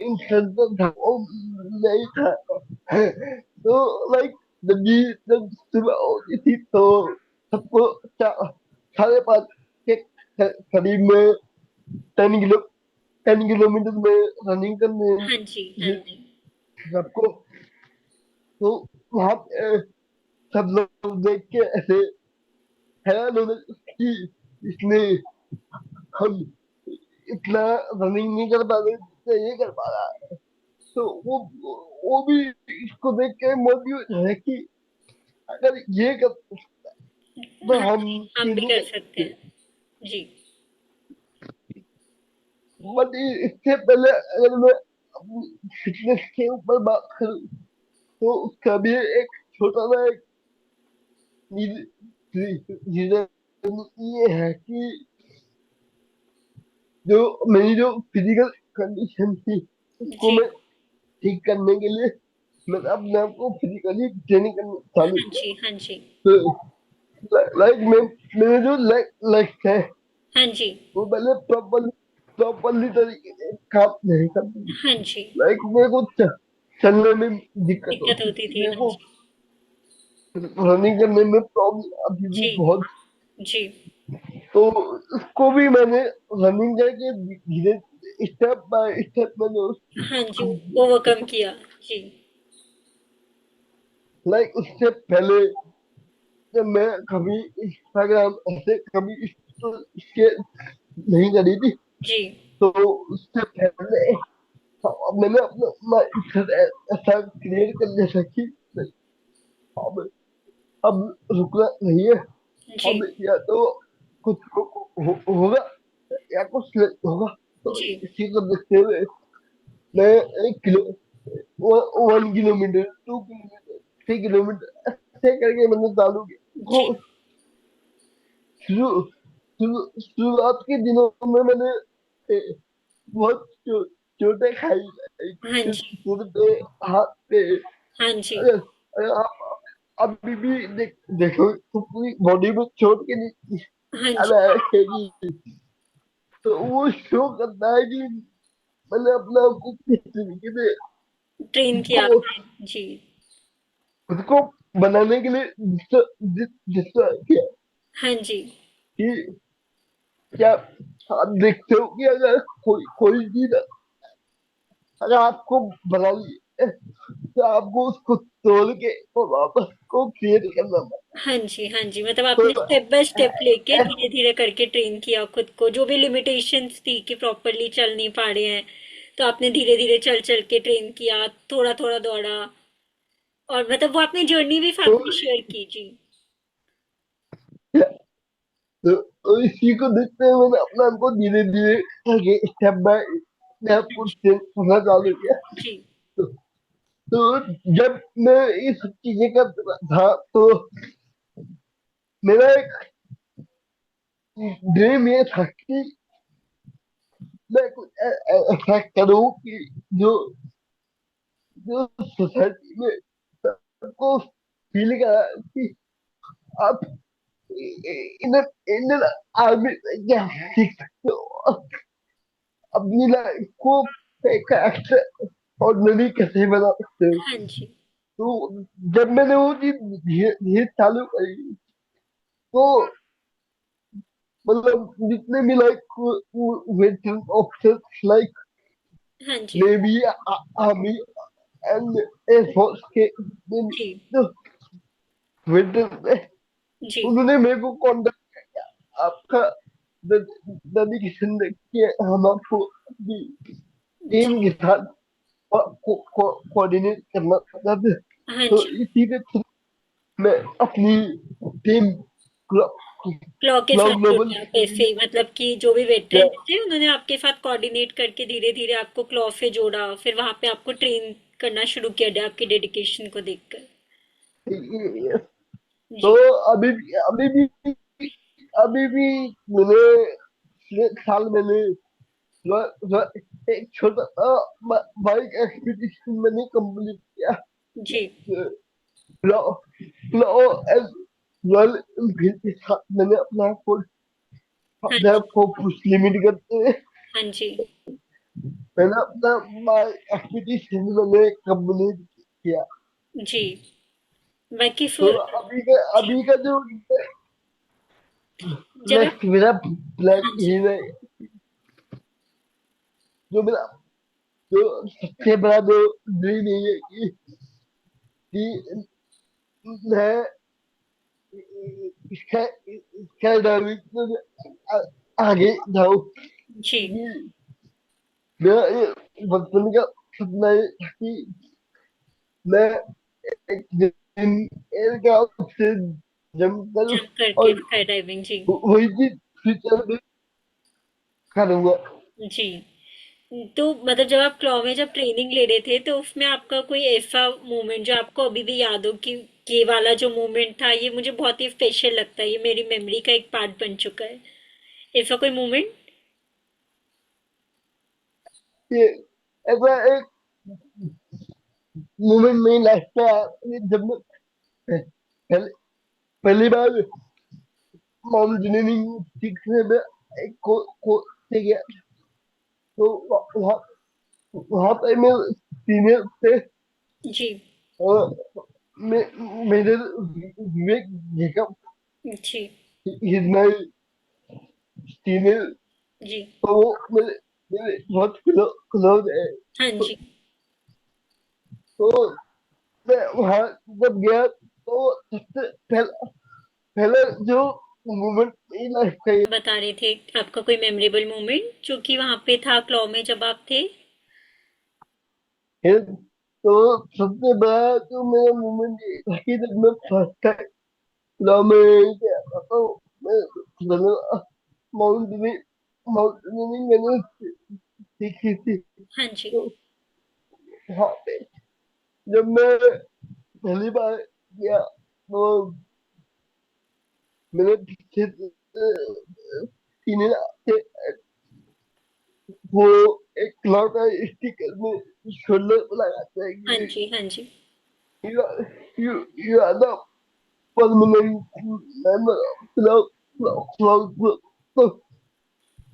instructor था वो नहीं था। तो लाइक जब सुबह होती थी तो सबको 5:30 के करीब में 10 किलो 10 किलोमीटर में रनिंग करने
हाँ जी। हाँ जी।
सबको। तो वहाँ पे सब लोग देख के ऐसे हैरान होने कि इसने हम इतना रनिंग नहीं कर पा रहे जितना ये कर पा रहा है। तो वो भी इसको देख के मोटिवेट है कि अगर ये कर तो
हाँ
हम
जी, हम
क्यों
भी
नहीं
कर
कर
सकते
सकते।
हैं। जी।
बट इससे पहले अगर मैं अपनी फिटनेस के ऊपर बात करूँ तो उसका भी एक छोटा सा एक रीजन ये है कि जो मेरी जो फिजिकल कंडीशन थी उसको
जी।
मैं ठीक करने के लिए मैंने अपने आप को फिजिकली ट्रेनिंग करना चालू
हाँ
किया।
जी। हाँ जी।
तो लाइक मेरे जो लेग है
हाँ जी।
वो पहले प्रॉपरली तरीके से काम नहीं करती।
हाँ जी।
लाइक मेरे को चलने में दिक्कत
दिक्कत
होती
होती
थी,
थी।
मेरे
हाँ
को
जी।
रनिंग करने में प्रॉब्लम आती थी
जी।
बहुत।
जी।
तो उसको भी मैंने रनिंग करके धीरे स्टेप बाय स्टेप मैंने
हाँ जी, ओवरकम
उसको
किया। जी।
लाइक उससे पहले जब मैं कभी इंस्टाग्राम ऐसे कभी इसके नहीं करी थी,
जी।
तो उससे पहले मैंने अपना माइंडसेट ऐसा क्रिएट कर लिया था कि अब अब रुकना नहीं है।
जी।
अब या तो कुछ होगा या कुछ नहीं होगा। तो
जी।
इसी को देखते हुए मैं 1 किलो 1 किलोमीटर 2 किलोमीटर 3 किलोमीटर ऐसे करके मैंने चालू किया।
जी।
शुरू शुरुआत के दिनों में मैंने बहुत चोटें खाई,
हाँ
सिर
जी।
सिर पे, हाथ पे।
हाँ जी।
अरे अरे आप अभी भी देखो तो पूरी बॉडी में चोट के नहीं
हाँ
आ
जी।
रहा है कि तो वो शो करता है कि मैंने अपने आप को किस तरीके से
ट्रेन किया
को
आपने। जी।
खुद को बनाने के लिए जितना किया
हाँ जी।
कि क्या आप देखते हो कि अगर कोई चीज अगर आपको बना ली है, तो आपको उसको तोड़ के और वापस को क्रिएट करना
हाँ जी। हाँ जी, मतलब
पड़ता
आपने
है।
स्टेप बाय स्टेप लेके
तो
धीरे धीरे करके ट्रेन किया खुद को, जो भी लिमिटेशंस थी कि प्रॉपरली चल नहीं पा रहे हैं, तो आपने धीरे धीरे चल चल के ट्रेन किया, थोड़ा थोड़ा दौड़ा, और मतलब वो आपने जर्नी भी साथ
तो
में शेयर की। जी।
तो इसी को देखते हुए मैंने अपने आप को धीरे धीरे आगे स्टेप बाय स्टेप कुछ करना चालू किया।
जी।
तो, तो जब मैं ये सब चीजें कर रहा था तो मेरा एक ड्रीम ये था कि मैं कुछ ऐसा करूँ कि जो जो सोसाइटी में सबको फील करा कि आप इंडियन इंडियन आर्मी से क्या सीख सकते हो, अपनी लाइफ को एक एक्स्ट्रा ऑर्डिनरी कैसे बना सकते हो।
हाँ जी।
तो जब मैंने वो चीज धीरे धीरे चालू करी तो मतलब जितने भी लाइक वेटरन ऑफिसर्स लाइक
हाँ जी।
नेवी, आर्मी एंड एयरफोर्स के
जी।
जो वेटरन,
जी।
उन्होंने मेरे को कांटेक्ट किया। आपका डेडिकेशन देख के हम आपको अपनी
जी।
टीम के साथ कोऑर्डिनेट करना चाहते हैं।
हाँ
तो
जी।
इसी के थ्रू मैं अपनी टीम
क्लॉ के साथ
ग्लोबल
जुड़े आप ऐसे ही, मतलब कि जो भी वेटरन थे उन्होंने आपके साथ कोऑर्डिनेट करके धीरे धीरे आपको क्लॉ से जोड़ा, फिर वहां पे आपको ट्रेन करना शुरू किया आपकी डेडिकेशन को देखकर।
तो
जी।
अभी भी अभी भी मैंने पिछले साल मैंने एक छोटा सा बाइक एक्सपीडिशन मैंने कंप्लीट किया।
जी।
लॉ लॉ एंड रॉयल एनफील्ड के साथ मैंने
हाँ
अपने
जी।
आप को पुश लिमिट करते हुए
हाँ जी।
मैंने अपना बाइक एक्सपीडिशन मैंने कंप्लीट किया।
जी। बाकी
तो
फिर। जी।
अभी का जो
जब आप।
नेक्स्ट मेरा प्लान
हाँ जी।
ये है, जो मेरा जो सबसे बड़ा जो ड्रीम ये है कि मैं इसका इसका डायरेक्टर में आगे जाऊं।
जी।
क्योंकि मेरा ये बचपन का सपना ये था कि मैं एक दिन एयरक्राफ्ट से जंप करूं
जंप करके
और
स्काई डाइविंग। जी।
वही चीज फ्यूचर में करूंगा।
जी। तो मतलब जब आप क्लॉ में जब ट्रेनिंग ले रहे थे, तो उसमें आपका कोई ऐसा मोमेंट जो आपको अभी भी याद हो कि ये वाला जो मोमेंट था ये मुझे बहुत ही स्पेशल लगता है, ये मेरी मेमोरी का एक पार्ट बन चुका है, ऐसा कोई मोमेंट?
ये ऐसा एक मोमेंट मेरी लाइफ में आया जब मैं पहले पहली बार माउंटेनियरिंग सीखने में एक को से गया। तो वहाँ वहाँ पे मेरे सीनियर थे
जी।
और मेरे विवेक जेकब,
जी।
He is my senior.
जी।
तो वो मेरे मेरे बहुत क्लोज है।
हाँ
तो,
जी।
तो मैं वहाँ जब गया तो सबसे पहला पहला जो मोमेंट मेरी लाइफ का ये
बता रहे थे आपका कोई मेमोरेबल मोमेंट जो कि वहां पे था क्लॉ में जब आप थे।
है। तो सबसे बड़ा जो मेरा मोमेंट ये था कि जब मैं फर्स्ट टाइम ना मैं क्या करता हूँ, मैंने माउंटेनिंग माउंटेनियरिंग मैंने सीखी थी।
हाँ जी।
तो वहाँ पे जब मैं पहली बार गया तो मैंने पीछे से सीने से वो एक लौटा स्टिकर में शोल्डर पे लगाते हैं
हाँ
कि
जी। हाँ जी।
you are, you are the permanent member of club. तो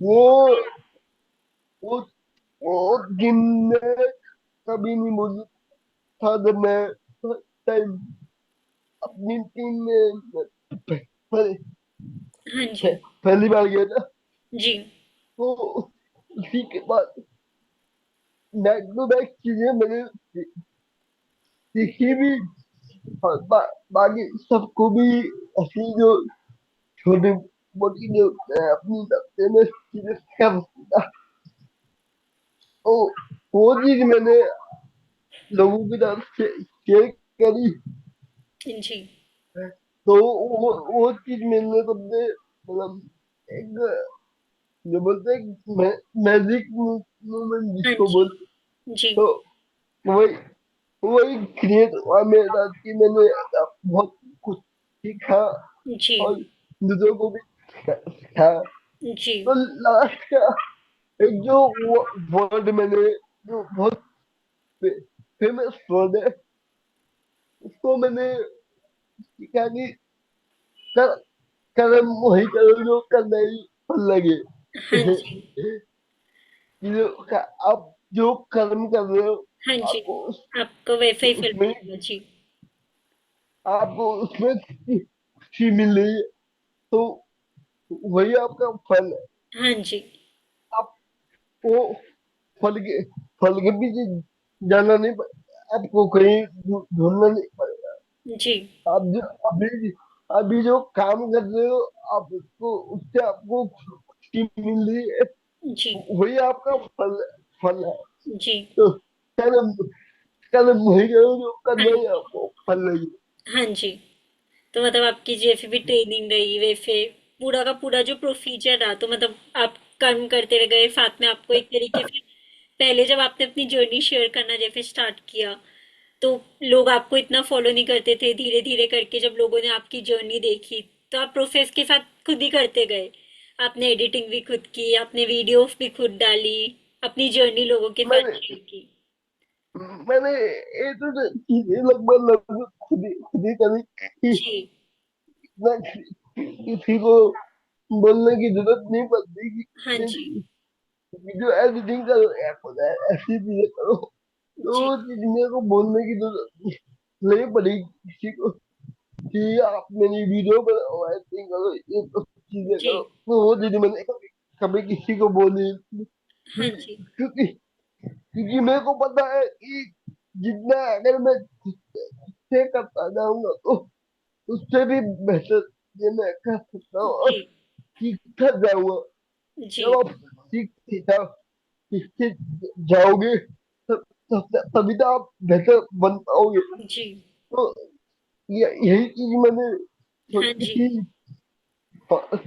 वो वो वो दिन में कभी नहीं मुझे था जब मैं फर्स्ट टाइम अपनी टीम में पहले
हाँ जी।
पहली बार गया था।
जी।
तो उसी के बाद बैक टू बैक चीजें मैंने सीखी भी और बाकी सबको भी ऐसी जो छोटी मोटी जो अपनी दफ्तर में चीजें कर सकता, तो वो चीज मैंने लोगों की तरफ से शेयर करी।
जी।
तो वो चीज मैंने सबसे मतलब एक जो बोलते हैं मैजिक मूवमेंट
हाँ
जिसको
जी।
बोलते,
जी।
तो वही वही क्रिएट हुआ मेरे साथ कि मैंने बहुत कुछ सीखा
जी।
और दूसरों को भी सिखाया।
जी।
तो लास्ट का एक जो वर्ड मैंने जो बहुत फेमस वर्ड है उसको मैंने सीखा कि कर, कर्म वही करो जो करना ही फल लगे।
हाँ जी।
आप जो कर्म कर रहे हो
हाँ जी।
आपको
आपको वैसा ही फल
उसमें
मिलेगा। जी।
आपको उसमें खुशी मिल रही है, तो वही आपका फल है।
हाँ जी।
आपको फल के पीछे जाना नहीं आपको कहीं ढूंढना नहीं पड़ेगा।
जी।
आप जो अभी अभी जो काम कर रहे हो आपको उससे आपको खुशी मिल रही है,
जी।
वही आपका फल है।
जी।
तो कर्म कर्म वही करो जो
हाँ।
करना ही आपको फल लगे।
हाँ जी। तो मतलब आपकी जैसे भी ट्रेनिंग रही वैसे पूरा का पूरा जो प्रोसीजर रहा, तो मतलब आप कर्म करते रह गए साथ में आपको एक तरीके से पहले जब आपने अपनी जर्नी शेयर करना जैसे स्टार्ट किया, तो लोग आपको इतना फॉलो नहीं करते थे। धीरे धीरे करके जब लोगों ने आपकी जर्नी देखी, तो आप प्रोसेस के साथ खुद ही करते गए। आपने एडिटिंग भी खुद की, आपने वीडियोस भी खुद डाली, अपनी जर्नी लोगों के साथ
मैंने
शेयर की।
मैंने ये तो चीजें लगभग लगभग खुद ही करी कि
जी।
ना किसी को बोलने की जरूरत नहीं पड़ती
हाँ
कि
जी।
वीडियो एडिटिंग करो या खुद ऐसी चीजें करो। तो
जी।
वो चीज मेरे को बोलने की जरूरत नहीं पड़ी किसी को कि आप मेरी वीडियो बनाओ एडिटिंग करो ये तो चीजें
जी।
करो। तो वो चीज मैंने कभी किसी को बोली
हाँ
नहीं,
जी।
क्योंकि मेरे को पता है कि जितना अगर मैं से करता जाऊंगा तो उससे भी बेहतर ये मैं कर सकता हूँ
जी।
और सीखता जाऊंगा।
जी।
जब आप सीखते जाओगे तभी तो आप बेहतर बन पाओगे।
जी।
तो यही चीज मैंने
हाँ
सोची
जी।
थी। और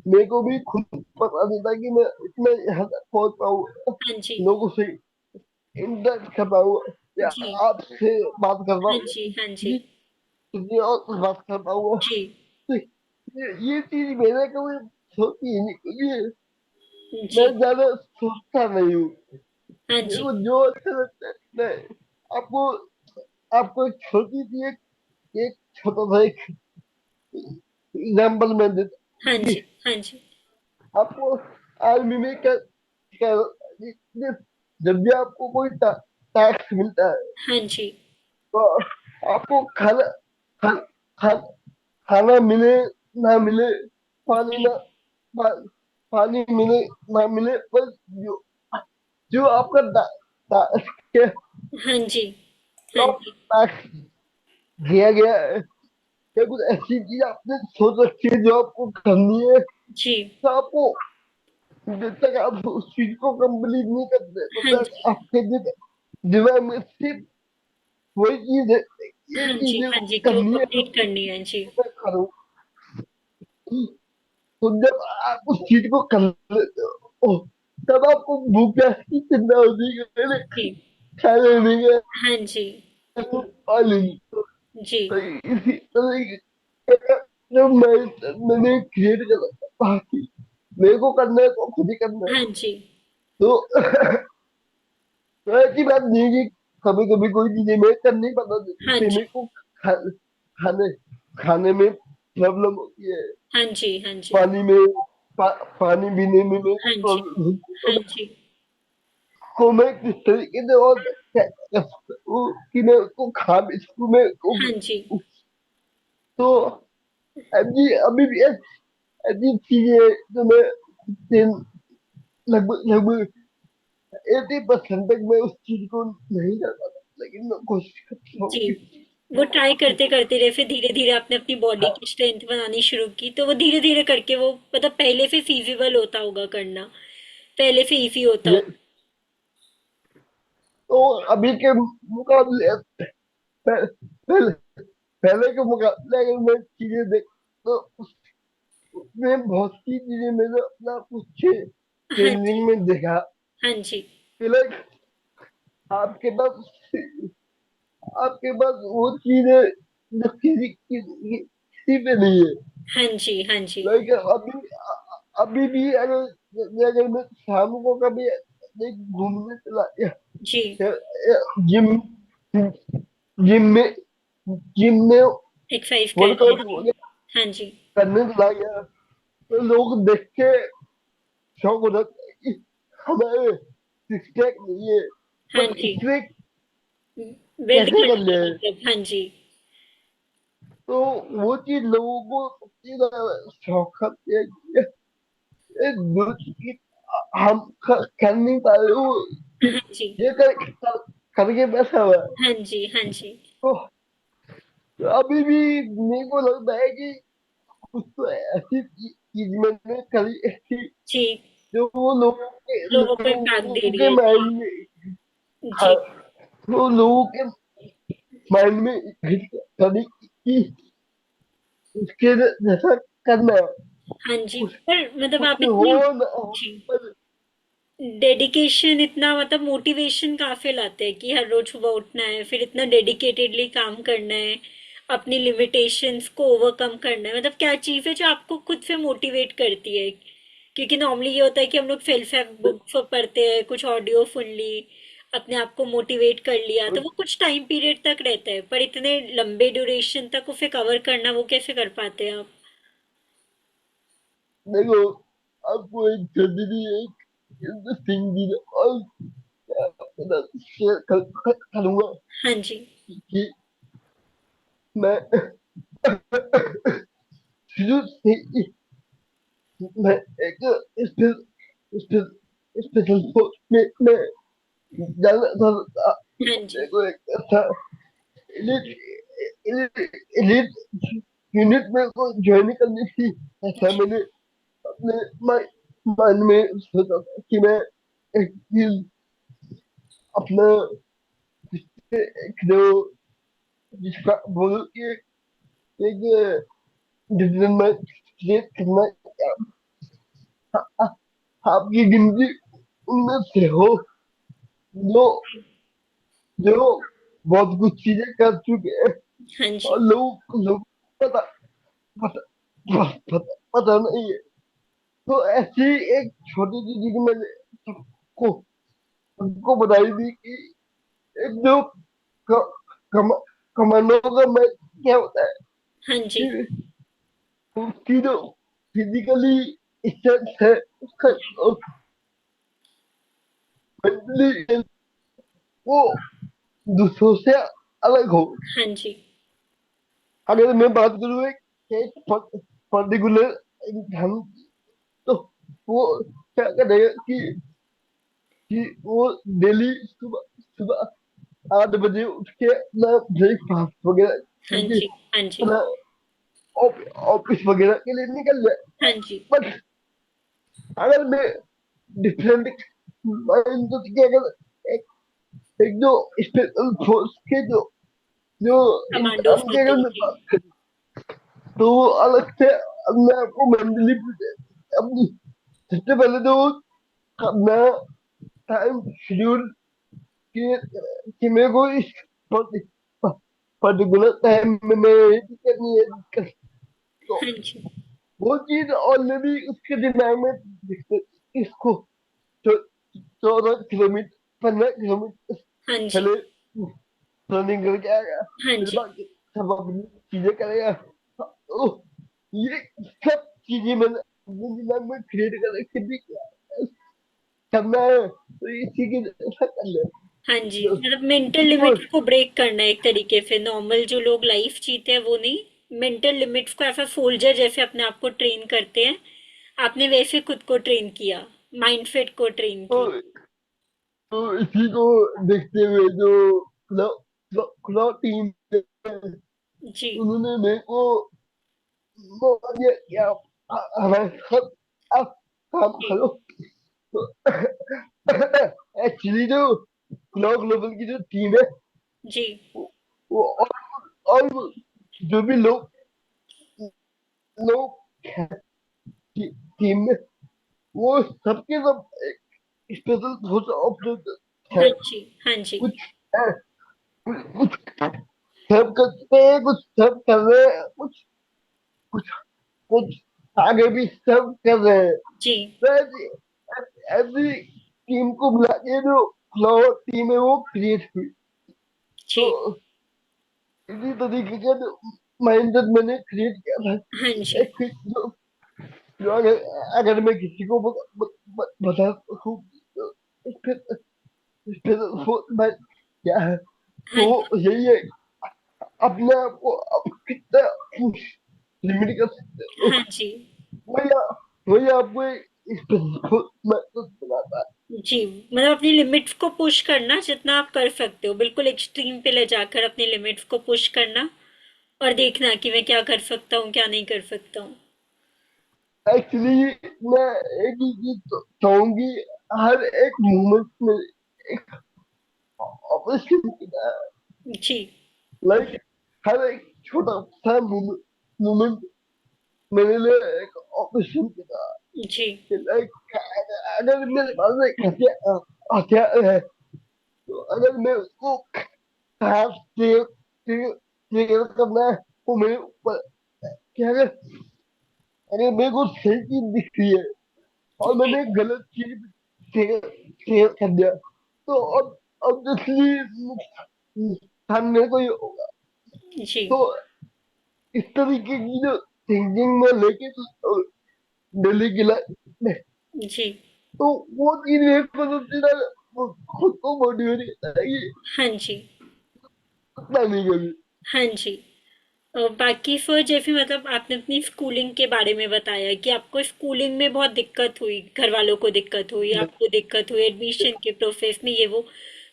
मेरे को भी खुद पता नहीं था कि मैं इतना यहाँ तक पहुंच पाऊँ,
हाँ जी।
लोगों से इंटरेक्ट कर पाऊँ या
जी।
आपसे बात कर
हाँ
पाऊँ,
जी। हाँ जी।
किसी किसी और से बात कर पाऊँ।
जी।
तो ये चीज मैंने कभी सोची ही नहीं, क्योंकि मैं
जी।
ज्यादा सोचता नहीं हूँ।
हाँ
मेरे
जी।
को जो अच्छा लगता है मैं आपको आपको एक छोटी सी एक छोटा सा एक एग्जाम्पल मैं देता
हाँ
हूँ
जी।
कि
हाँ जी।
आपको आर्मी में जब भी आपको कोई टास्क मिलता है
हाँ जी।
तो आपको खा, खा, खाना मिले ना मिले, पानी
जी।
ना पा, पानी मिले ना मिले, बस जो जो आपका टास्क है,
हाँ जी। हाँ
जो
जी।
टास्क दिया गया है, या कुछ ऐसी चीज आपने सोच रखी है जो आपको करनी है,
जी।
तो आपको जब तक आप उस चीज को कंप्लीट नहीं करते तब
हाँ
तक
जी।
आपके दिमाग में सिर्फ वही चीज है, ये
हाँ जी।
चीज
हाँ जी, कि वो
करनी है तो
कंप्लीट करनी है। जी।
मैं करूँ। तो जब आप उस चीज को कर लेते हो तब आपको भूख प्यास की चिंता होती है कि मैंने
जी।
खा लेने का
हाँ जी।
पा लेंगे।
जी।
तो इसी तरह जब मैंने क्रिएट करा बाकी मेरे को करना है तो खुद ही करना है।
हाँ जी।
तो तो ऐसी बात नहीं है कि कभी कभी कोई चीजें मैं कर नहीं पाता
हाँ
जैसे
जी।
मेरे को खाने खाने में प्रॉब्लम होती है
हाँ जी। हाँ जी।
पानी में पानी पीने में मेरे को
हाँ जी।
प्रॉब्लम होती है।
हाँ जी।
को मैं किस तरीके से और कर सकता हूँ कि मैं उसको खा भी सकूँ मैं उसको
हाँ जी।
तो अभी अभी भी ऐसी चीजें जो मैं दिन- लगभग लगभग 80% तक मैं उस चीज को नहीं कर पाता लेकिन मैं कोशिश करता हूँ
जी।
कि
वो ट्राई करते करते रहे, फिर धीरे धीरे आपने अपनी बॉडी
हाँ,
की स्ट्रेंथ बनानी शुरू की, तो वो धीरे धीरे करके वो मतलब पहले से फीजिबल होता होगा करना, पहले से इजी होता
ये
होगा।
तो अभी के मुकाबले पहले पहले के मुकाबले अगर मैं चीजें देख तो उसमें बहुत सी चीजें मैंने अपना कुछ
हाँ जी।
ट्रेनिंग में देखा
हाँ जी।
कि लाइक आपके पास आपके पास वो चीज है जो किसी पे नहीं है।
हाँ जी। हाँ जी।
लाइक अभी अभी भी अगर मैं शाम को कभी लाइक घूमने चला गया
जी।
जिम जिम में जिम में
एक्सरसाइज करने
वर्कआउट
की। हाँ जी।
करने चला गया तो लोग देख के शौक हो जाते हैं कि हमारे सिक्स पैक नहीं है
हाँ
पर
जी।
इसने
बिल्ड
कैसे
कर
कर
लिया
लिया है।
मतलब, हाँ जी।
तो वो चीज लोगों को सबसे ज्यादा शौक आती है कि ये दो चीज हम कर नहीं पा रहे हो
हाँ जी।
ये करके बैठा हुआ है।
हाँ जी। हाँ जी।
तो अभी भी मेरे को लगता है कि कुछ तो ऐसी चीज मैंने करी थी
जी।
जो वो
लोगों को इम्पैक्ट दे
लोगों
रही
के
है, जी।
माइंड में हाँ,
जी।
वो लोगों के माइंड में हिट करी कि उसके जैसा करना है।
हाँ जी,
कुछ
पर मतलब
कुछ
आप
हो
इतनी,
ना हो
जी,
पर
डेडिकेशन इतना मतलब मोटिवेशन काफी लाते हैं कि हर रोज सुबह उठना है, फिर इतना डेडिकेटेडली काम करना है, अपनी लिमिटेशंस को ओवरकम करना है, मतलब क्या चीज़ है जो आपको खुद से मोटिवेट करती है? क्योंकि नॉर्मली ये होता है कि हम लोग सेल्फ हेल्प बुक पढ़ते हैं, कुछ ऑडियो सुन ली, अपने आप को मोटिवेट कर लिया, तो वो कुछ टाइम पीरियड तक रहता है, पर इतने लंबे ड्यूरेशन तक उसे कवर करना वो कैसे कर पाते हैं आप?
देखो आपको एक जल्दी एक इंटरेस्टिंग चीज और शेयर करूंगा
हाँ जी।
कि मैं शुरू से ही मैं एक स्पेशल स्पेशल फोर्स में जाना था।
हाँ जी।
मेरे को एक अच्छा एलिट एलिट यूनिट में को ज्वाइन करनी थी। ऐसा
जी।
मैंने अपने मन में सोचा था कि मैं एक दिन अपना एक जो जिसका बोलो कि एक डिसीजन में क्रिएट करना आपकी गिनती उनमें से हो जो जो बहुत कुछ चीजें कर चुके हैं
हाँ
और
जी।
लोग लोग पता पता पता नहीं है। तो ऐसी एक छोटी सी चीज मैंने सबको सबको बताई थी कि एक जो क, कम, कमांडो का मैच क्या होता है
हाँ जी।
कि उसकी जो फिजिकली स्ट्रेंथ है उसका मेंटली वो दूसरों से अलग हो।
हाँ जी।
अगर मैं बात करूँ एक पर्टिकुलर इंसान की, तो वो क्या करेगा कि वो डेली सुबह सुबह 8 बजे उठ के अपना ब्रेकफास्ट वगैरह
हाँ
करके
जी। हाँ जी।
अपना ऑफिस वगैरह के लिए निकल जाए।
हाँ जी।
बट अगर मैं डिफरेंट माइंड तो क्या अगर एक, एक जो स्पेशल फोर्स के जो
कमांडोज
इंसान की
होते
अगर
हैं,
मैं
जी।
बात करूँ तो वो अलग से अपने आप को मेंटली अपनी सबसे पहले तो अपना टाइम शेड्यूल कि मेरे को इस पर्टिकुलर टाइम में मैं ये करनी है, तो
हाँ जी।
वो चीज ऑलरेडी उसके दिमाग में इसको 14 किलोमीटर 15 किलोमीटर
हाँ जी।
पहले रनिंग करके आएगा,
हाँ
फिर
जी।
बाकी सब अपनी चीजें करेगा। तो ये सब चीजें मैंने अपने दिमाग में क्रिएट कर रखी थी, करना है तो इसी के जैसा कर ले।
हाँ जी,
तो
मतलब मेंटल लिमिट को ब्रेक करना है एक तरीके से। नॉर्मल जो लोग लाइफ जीते हैं वो नहीं, मेंटल लिमिट्स को ऐसा सोल्जर जैसे अपने आप को ट्रेन करते हैं, आपने वैसे खुद को ट्रेन किया, माइंडसेट को ट्रेन
तो,
किया।
तो इसी को देखते हुए जो क्लब टीम
जी।
उन्होंने मेरे को मौका दिया कि आप हमारे साथ आप काम
जी।
करो। तो एक्चुअली जो क्लब लेवल की जो टीम है,
जी।
वो और जो भी लोग लोग टीम में, वो सबके सब स्पेशल फोर्स ऑपरेटर है।
हाँ जी। हाँ जी।
कुछ है, कुछ सब करते हैं, कुछ सब कर रहे हैं, कुछ कुछ कुछ आगे भी सब कर रहे हैं।
जी।
तो ऐसी टीम को बुला के जो फ्लावर टीम है वो क्रिएट हुई। तो
जी।
इसी तरीके का जो माइंडसेट मैंने क्रिएट किया था,
हाँ जी।
एक जो अगर अगर मैं किसी को बता सकूं तो फिर फिर वो मैं क्या है,
हाँ
तो
जी।
यही है, अपने आप को आप कितना लिमिट कर सकते हो,
हाँ जी।
वही वही आपको महसूस बनाता है।
जी, मतलब अपनी लिमिट्स को पुश करना जितना आप कर सकते हो, बिल्कुल एक्सट्रीम पे ले जाकर अपनी लिमिट्स को पुश करना, और देखना कि मैं क्या कर सकता हूँ क्या नहीं कर सकता हूँ।
एक्चुअली मैं एक ही चीज चाहूंगी, हर एक मोमेंट में एक अपॉर्चुनिटी,
जी।
लाइक हर एक छोटा सा मोमेंट मेरे लिए एक अपॉर्चुनिटी था।
जी।
लाइक अगर मेरे पास एक हथियार हथियार है, तो अगर मैं उसको खास क्लियर करना है, वो मेरे ऊपर क्या है, अगर मेरे को सही चीज दिख रही है और
जी।
मैंने गलत चीज शेयर कर दिया, तो अब ऑब्वियसली नुकसान मेरे को ही होगा।
जी।
तो इस तरीके की जो थिंकिंग में लेके डेली की लाइफ में,
जी।
तो वो चीज मेरे को सबसे ज्यादा खुद को मोटिवेट करता है कि
हाँ जी।
उतना नहीं कभी।
हाँ जी। और बाकी फिर जैसे मतलब आपने अपनी स्कूलिंग के बारे में बताया कि आपको स्कूलिंग में बहुत दिक्कत हुई, घर वालों को दिक्कत हुई, आपको दिक्कत हुई एडमिशन के प्रोसेस में, ये वो।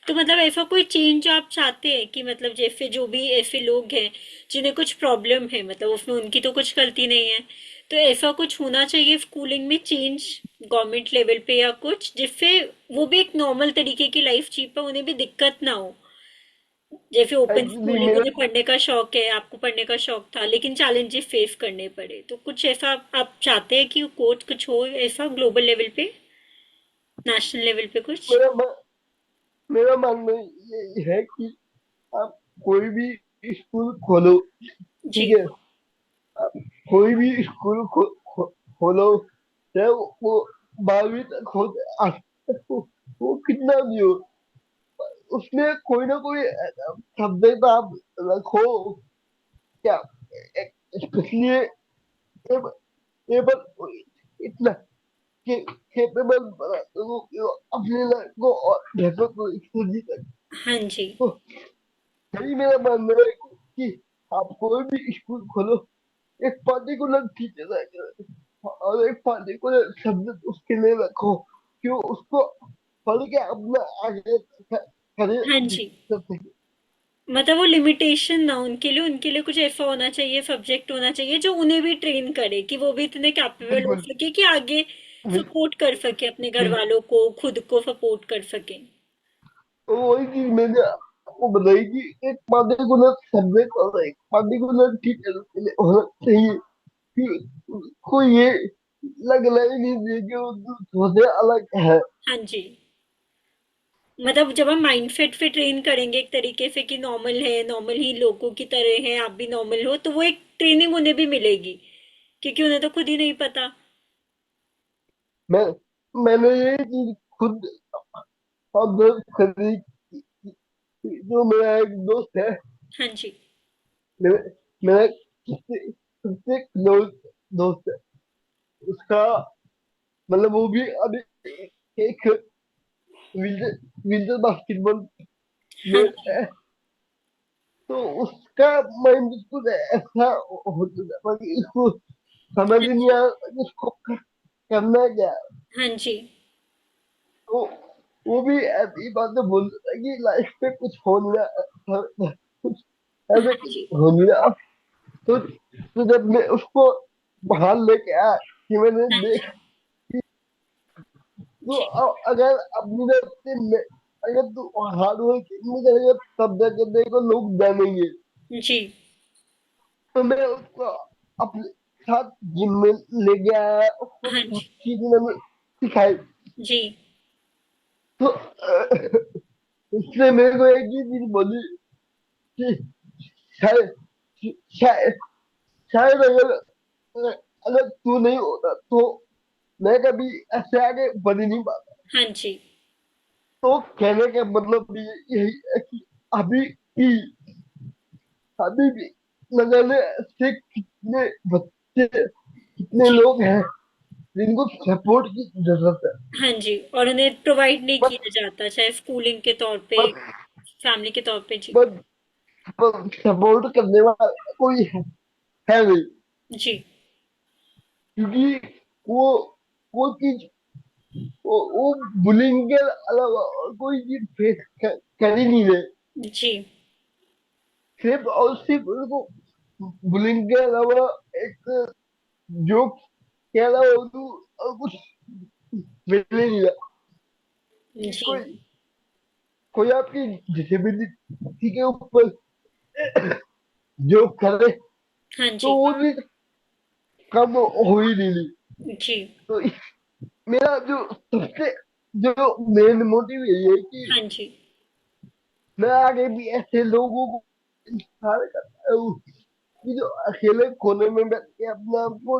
तो मतलब ऐसा कोई चेंज आप चाहते हैं कि मतलब जैसे जो भी ऐसे लोग हैं जिन्हें कुछ प्रॉब्लम है, मतलब उसमें उनकी तो कुछ गलती नहीं है, तो ऐसा कुछ होना चाहिए स्कूलिंग में चेंज गवर्नमेंट लेवल पे या कुछ, जिससे वो भी एक नॉर्मल तरीके की लाइफ जी पाए, उन्हें भी दिक्कत ना हो। जैसे ओपन
एक्चुअली
स्कूलिंग,
मेरा
उन्हें पढ़ने का शौक है, आपको पढ़ने का शौक था, लेकिन चैलेंजेस फेस करने पड़े, तो कुछ ऐसा आप चाहते हैं कि कोच कुछ हो ऐसा ग्लोबल लेवल पे, नेशनल लेवल पे कुछ।
मेरा मेरा मानना ये है कि आप कोई भी स्कूल खोलो,
जी।
ठीक है, आप कोई भी स्कूल खोलो, चाहे वो 12वीं तक हो, 8वीं तक हो, वो कितना भी हो, उसमें कोई ना कोई सब्जेक्ट आप रखो, क्या स्पेशली एबल इतना केपेबल बना दो कि वो अपने लाइफ को और बेहतर तरीके से जी सके।
हाँ जी।
तो यही मेरा मानना है कि आप कोई भी स्कूल खोलो, एक पर्टिकुलर टीचर है और एक पर्टिकुलर सब्जेक्ट उसके लिए रखो, कि वो उसको पढ़ के अपना आगे करियर
हाँ जी,
कर सके।
मतलब वो लिमिटेशन ना उनके लिए कुछ ऐसा होना चाहिए, सब्जेक्ट होना चाहिए जो उन्हें भी ट्रेन करे कि वो भी इतने कैपेबल हो
बिल्कुल
सके कि आगे
बिल्कुल
सपोर्ट कर सके अपने घर
बिल्कुल।
वालों को, खुद को सपोर्ट कर सके।
तो वही चीज मैंने आपको बताई कि एक पर्टिकुलर सब्जेक्ट और एक पर्टिकुलर टीचर के लिए होना चाहिए, कि उसको ये लगना ही नहीं चाहिए कि वो दूसरों से अलग है।
हाँ जी। मतलब जब हम माइंड सेट पे ट्रेन करेंगे एक तरीके से कि नॉर्मल है, नॉर्मल ही लोगों की तरह है, आप भी नॉर्मल हो, तो वो एक ट्रेनिंग उन्हें भी मिलेगी, क्योंकि उन्हें तो खुद ही नहीं पता।
मैं मैंने ये चीज खुद ऑब्जर्व करी कि जो मेरा एक दोस्त है,
हाँ जी।
मेरा मेरा सबसे सबसे क्लोज दोस्त है, उसका मतलब वो भी अभी एक विंटर विंटर बास्केटबॉल
हाँ
में
जी।
है। तो उसका माइंड कुछ ऐसा हो चुका था कि उसको समझ
हाँ
ही नहीं
जी।
आ रहा कि उसको करना क्या है।
हाँ जी।
तो वो भी ऐसी बातें बोलता था कि लाइफ में कुछ हो नहीं रहा, कुछ ऐसे
हाँ
कुछ
जी।
हो नहीं रहा। तो जब मैं उसको बाहर लेके आया कि मैंने
हाँ
देख,
जी।
तो
जी।
अगर अपनी रास्ते में अगर तू हार्ड वर्क नहीं करेगा तब जाके तेरे को लोग जानेंगे।
जी।
तो मैं उसको अपने साथ जिम में ले गया, उसको
हाँ
सब
जी।
चीज मैंने सिखाई।
जी।
तो उसने मेरे को एक ही चीज बोली कि शायद शायद शायद अगर तू नहीं होता तो मैं कभी ऐसे आगे बढ़ ही नहीं पाता।
हाँ जी।
तो कहने का मतलब भी यही है कि अभी भी अभी भी न जाने ऐसे कितने बच्चे कितने
जी।
लोग हैं जिनको सपोर्ट की जरूरत है।
हाँ जी, और उन्हें प्रोवाइड नहीं
बस
किया जाता, चाहे स्कूलिंग के तौर पे,
बस
फैमिली के तौर पे। जी।
बस बस सपोर्ट करने वाला कोई है नहीं।
जी।
क्योंकि वो वो चीज वो बुलिंग के अलावा और कोई चीज फेस कर ही नहीं रहे।
जी।
सिर्फ और सिर्फ उनको बुलिंग के अलावा एक जोक के अलावा उनको और कुछ मिल ही नहीं रहा कि
जी।
कोई कोई आपकी डिसेबिलिटी के ऊपर जोक करे
हाँ
तो
जी।
वो भी कम हो ही नहीं रही।
जी।
तो मेरा जो सबसे जो मेन मोटिव यही है कि
हाँ जी।
मैं आगे भी ऐसे लोगों को इंस्पायर करता हूँ कि जो अकेले कोने में बैठ के अपने आप को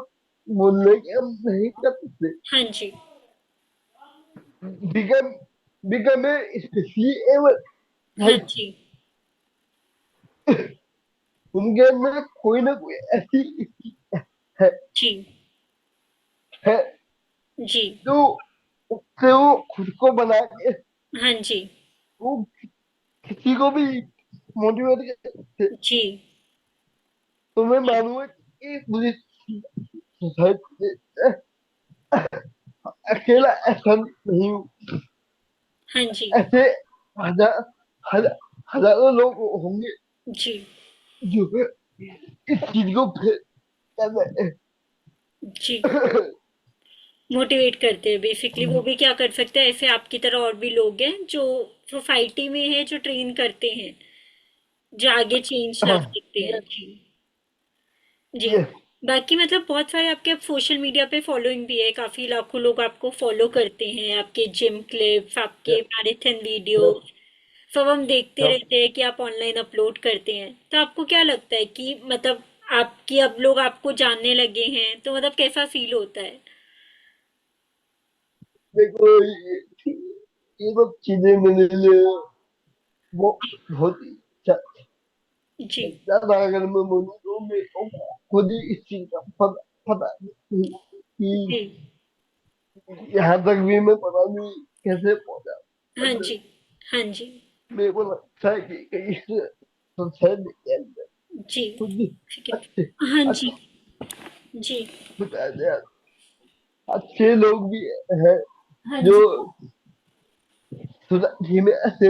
बोलने के हम नहीं कर सकते,
हाँ जी।
बिकम बिकम स्पेशली एवर
हाँ
लाइक
जी।
उनके अंदर कोई ना कोई ऐसी है,
जी।
है
जी।
जो उससे वो खुद को बना के
हाँ जी।
वो किसी को भी मोटिवेट कर सकते।
जी।
तो मैं मानूंगा कि पूरी सोसाइटी अकेला ऐसा नहीं हूँ।
हाँ जी।
ऐसे हजार हजार हजारों लोग होंगे
जी।
जो इस चीज को फेस कर रहे
जी।
हैं।
मोटिवेट करते हैं बेसिकली, वो भी क्या कर सकते हैं, ऐसे आपकी तरह और भी लोग हैं जो सोसाइटी में है, जो ट्रेन करते हैं, जो आगे चेंज ला सकते हैं।
ये
जी। जी।
ये
बाकी मतलब बहुत सारे आपके अब सोशल मीडिया पे फॉलोइंग भी है, काफी लाखों लोग आपको फॉलो करते हैं, आपके जिम क्लिप्स, आपके मैराथन वीडियो
सब
सब हम देखते
सब
रहते हैं कि आप ऑनलाइन अपलोड करते हैं। तो आपको क्या लगता है कि मतलब आपकी अब लोग आपको जानने लगे हैं, तो मतलब कैसा फील होता है?
देखो ये सब चीजें मेरे लिए वो बहुत ही
जी।
ज्यादा अगर मैं बोलूँ तो मेरे को खुद ही इस चीज का पता पता नहीं कि
जी।
यहाँ तक भी मैं पता नहीं कैसे पहुंचा।
हाँ
बट
जी। हाँ जी।
मेरे को लगता है कि कहीं से सोसाइटी के अंदर
जी।
कुछ
ठीक है।
अच्छे
हाँ जी।
अच्छे
जी।
बताया जाए अच्छे लोग भी हैं
हाँ
जो
जी।
सोसाइटी में ऐसे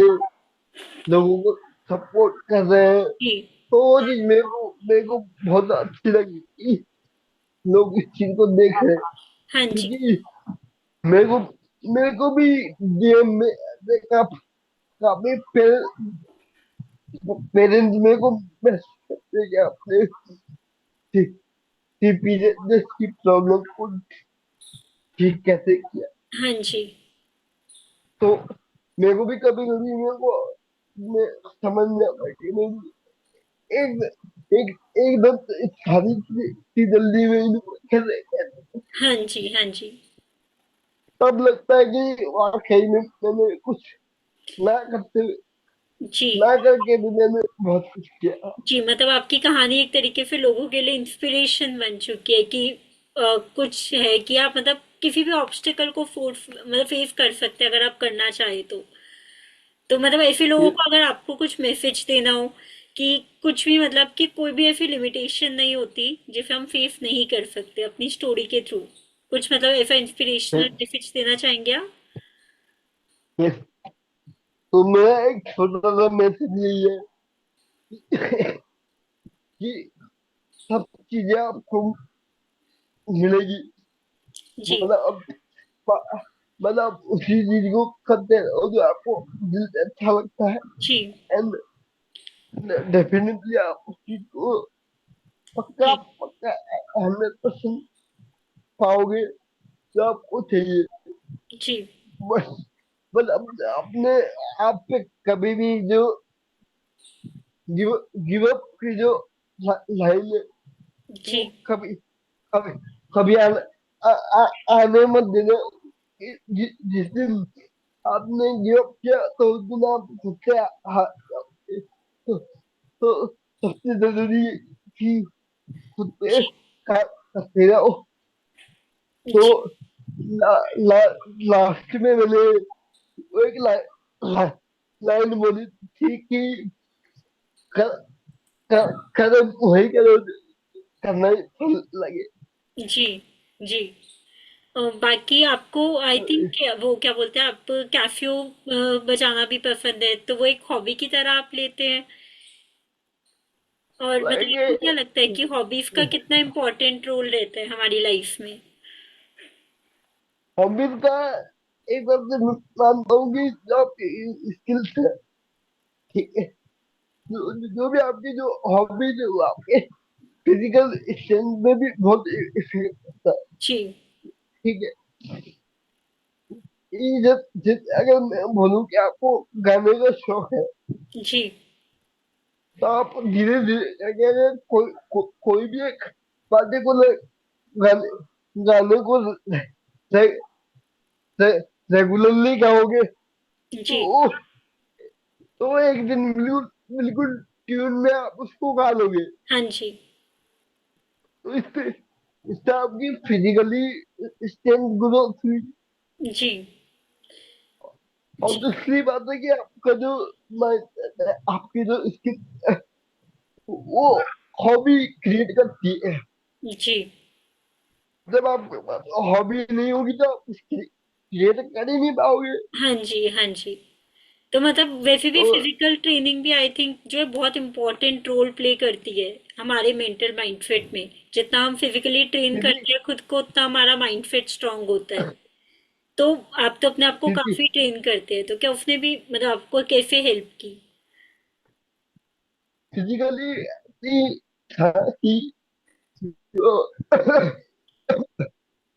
लोगों को सपोर्ट कर रहे हैं।
जी।
तो वो चीज मेरे को बहुत अच्छी लगी कि लोग इस चीज को देख रहे हैं।
हाँ जी।
क्योंकि मेरे को मेरे को भी गेम में ऐसे काफी पेरेंट्स मेरे को मैसेज करते हैं कि अपने सीपीएस की प्रॉब्लम को ठीक कैसे किया।
हाँ जी।
तो मेरे को भी कभी कभी मेरे को मैं समझ नहीं आता कि नहीं एक एक एकदम से सारी चीजें इतनी जल्दी में इनको कैसे कैसे-
हाँ जी। हाँ जी।
तब लगता है कि वाकई में मैंने कुछ ना करते हुए
जी।
ना करके भी मैंने बहुत कुछ किया।
जी, मतलब आपकी कहानी एक तरीके से लोगों के लिए इंस्पिरेशन बन चुकी है कि कुछ है कि आप मतलब किसी भी ऑब्स्टिकल को फोर्स मतलब फेस कर सकते हैं अगर आप करना चाहे तो मतलब ऐसे लोगों
ये
को अगर आपको कुछ मैसेज देना हो कि कुछ भी मतलब कि कोई भी ऐसी लिमिटेशन नहीं होती जिसे हम फेस नहीं कर सकते अपनी स्टोरी के थ्रू, कुछ मतलब ऐसा इंस्पिरेशनल मैसेज देना चाहेंगे आप?
ये तो मेरा एक छोटा सा मैसेज यही है कि सब चीजें आपको मिलेगी।
जी।
मतलब मतलब उसी चीज को करते रहो जो आपको दिल से अच्छा लगता है।
जी।
एंड डेफिनेटली आप उस चीज को पक्का
जी।
पक्का 100% पाओगे जो आपको चाहिए।
जी।
बस मतलब अपने आप पे कभी भी जो गिव गिव अप की जो लाइन है
जी।
वो कभी कभी कभी आने मत देना। जिस दिन आपने गिव अप किया तो उस दिन आप खुद से तो, तो सबसे जरूरी है कि खुद पे
जी।
करते रहो। तो
जी।
ला, ला, लास्ट में मैंने वो एक लाइन बोली थी कि कर, कदम वही करो करना ही फल लगे।
जी। जी। बाकी आपको आई थिंक वो क्या बोलते हैं आप कैफियो बजाना भी पसंद है, तो वो एक हॉबी की तरह आप लेते हैं? और मतलब आपको क्या लगता है कि हॉबीज का कितना इम्पोर्टेंट रोल रहता है हमारी लाइफ में?
हॉबीज का एक बार से मानता हूँ कि जो आपकी स्किल्स है, ठीक है, जो भी आपकी जो हॉबीज है वो आपके फिजिकल स्ट्रेंथ में भी बहुत इफेक्ट करता है।
जी।
ठीक है, ये अगर मैं बोलूँ कि आपको गाने का शौक है
जी।
तो आप धीरे धीरे करके अगर कोई भी एक पार्टिकुलर गाने गाने को रे, रे, रेगुलरली गाओगे
जी।
तो एक दिन बिल्कुल बिल्कुल ट्यून में आप उसको गा लोगे।
हाँ जी।
तो इससे आपकी फिजिकली स्ट्रेंथ ग्रोथ हुई।
जी।
और
जी।
दूसरी बात है कि आपका जो आपकी जो स्किल वो हॉबी क्रिएट करती है।
जी।
जब आप हॉबी नहीं होगी तो आप क्रिएट कर ही नहीं पाओगे।
हाँ जी। हाँ जी। तो मतलब वैसे भी
तो
फिजिकल ट्रेनिंग भी आई थिंक जो है बहुत इम्पोर्टेंट रोल प्ले करती है हमारे मेंटल माइंडसेट में। जितना हम फिजिकली ट्रेन
फिजिक
करते हैं खुद को उतना हमारा माइंडसेट स्ट्रांग होता है। तो आप तो अपने आप को काफी ट्रेन करते हैं, तो क्या उसने भी मतलब आपको कैसे हेल्प की?
फिजिकली था कि जो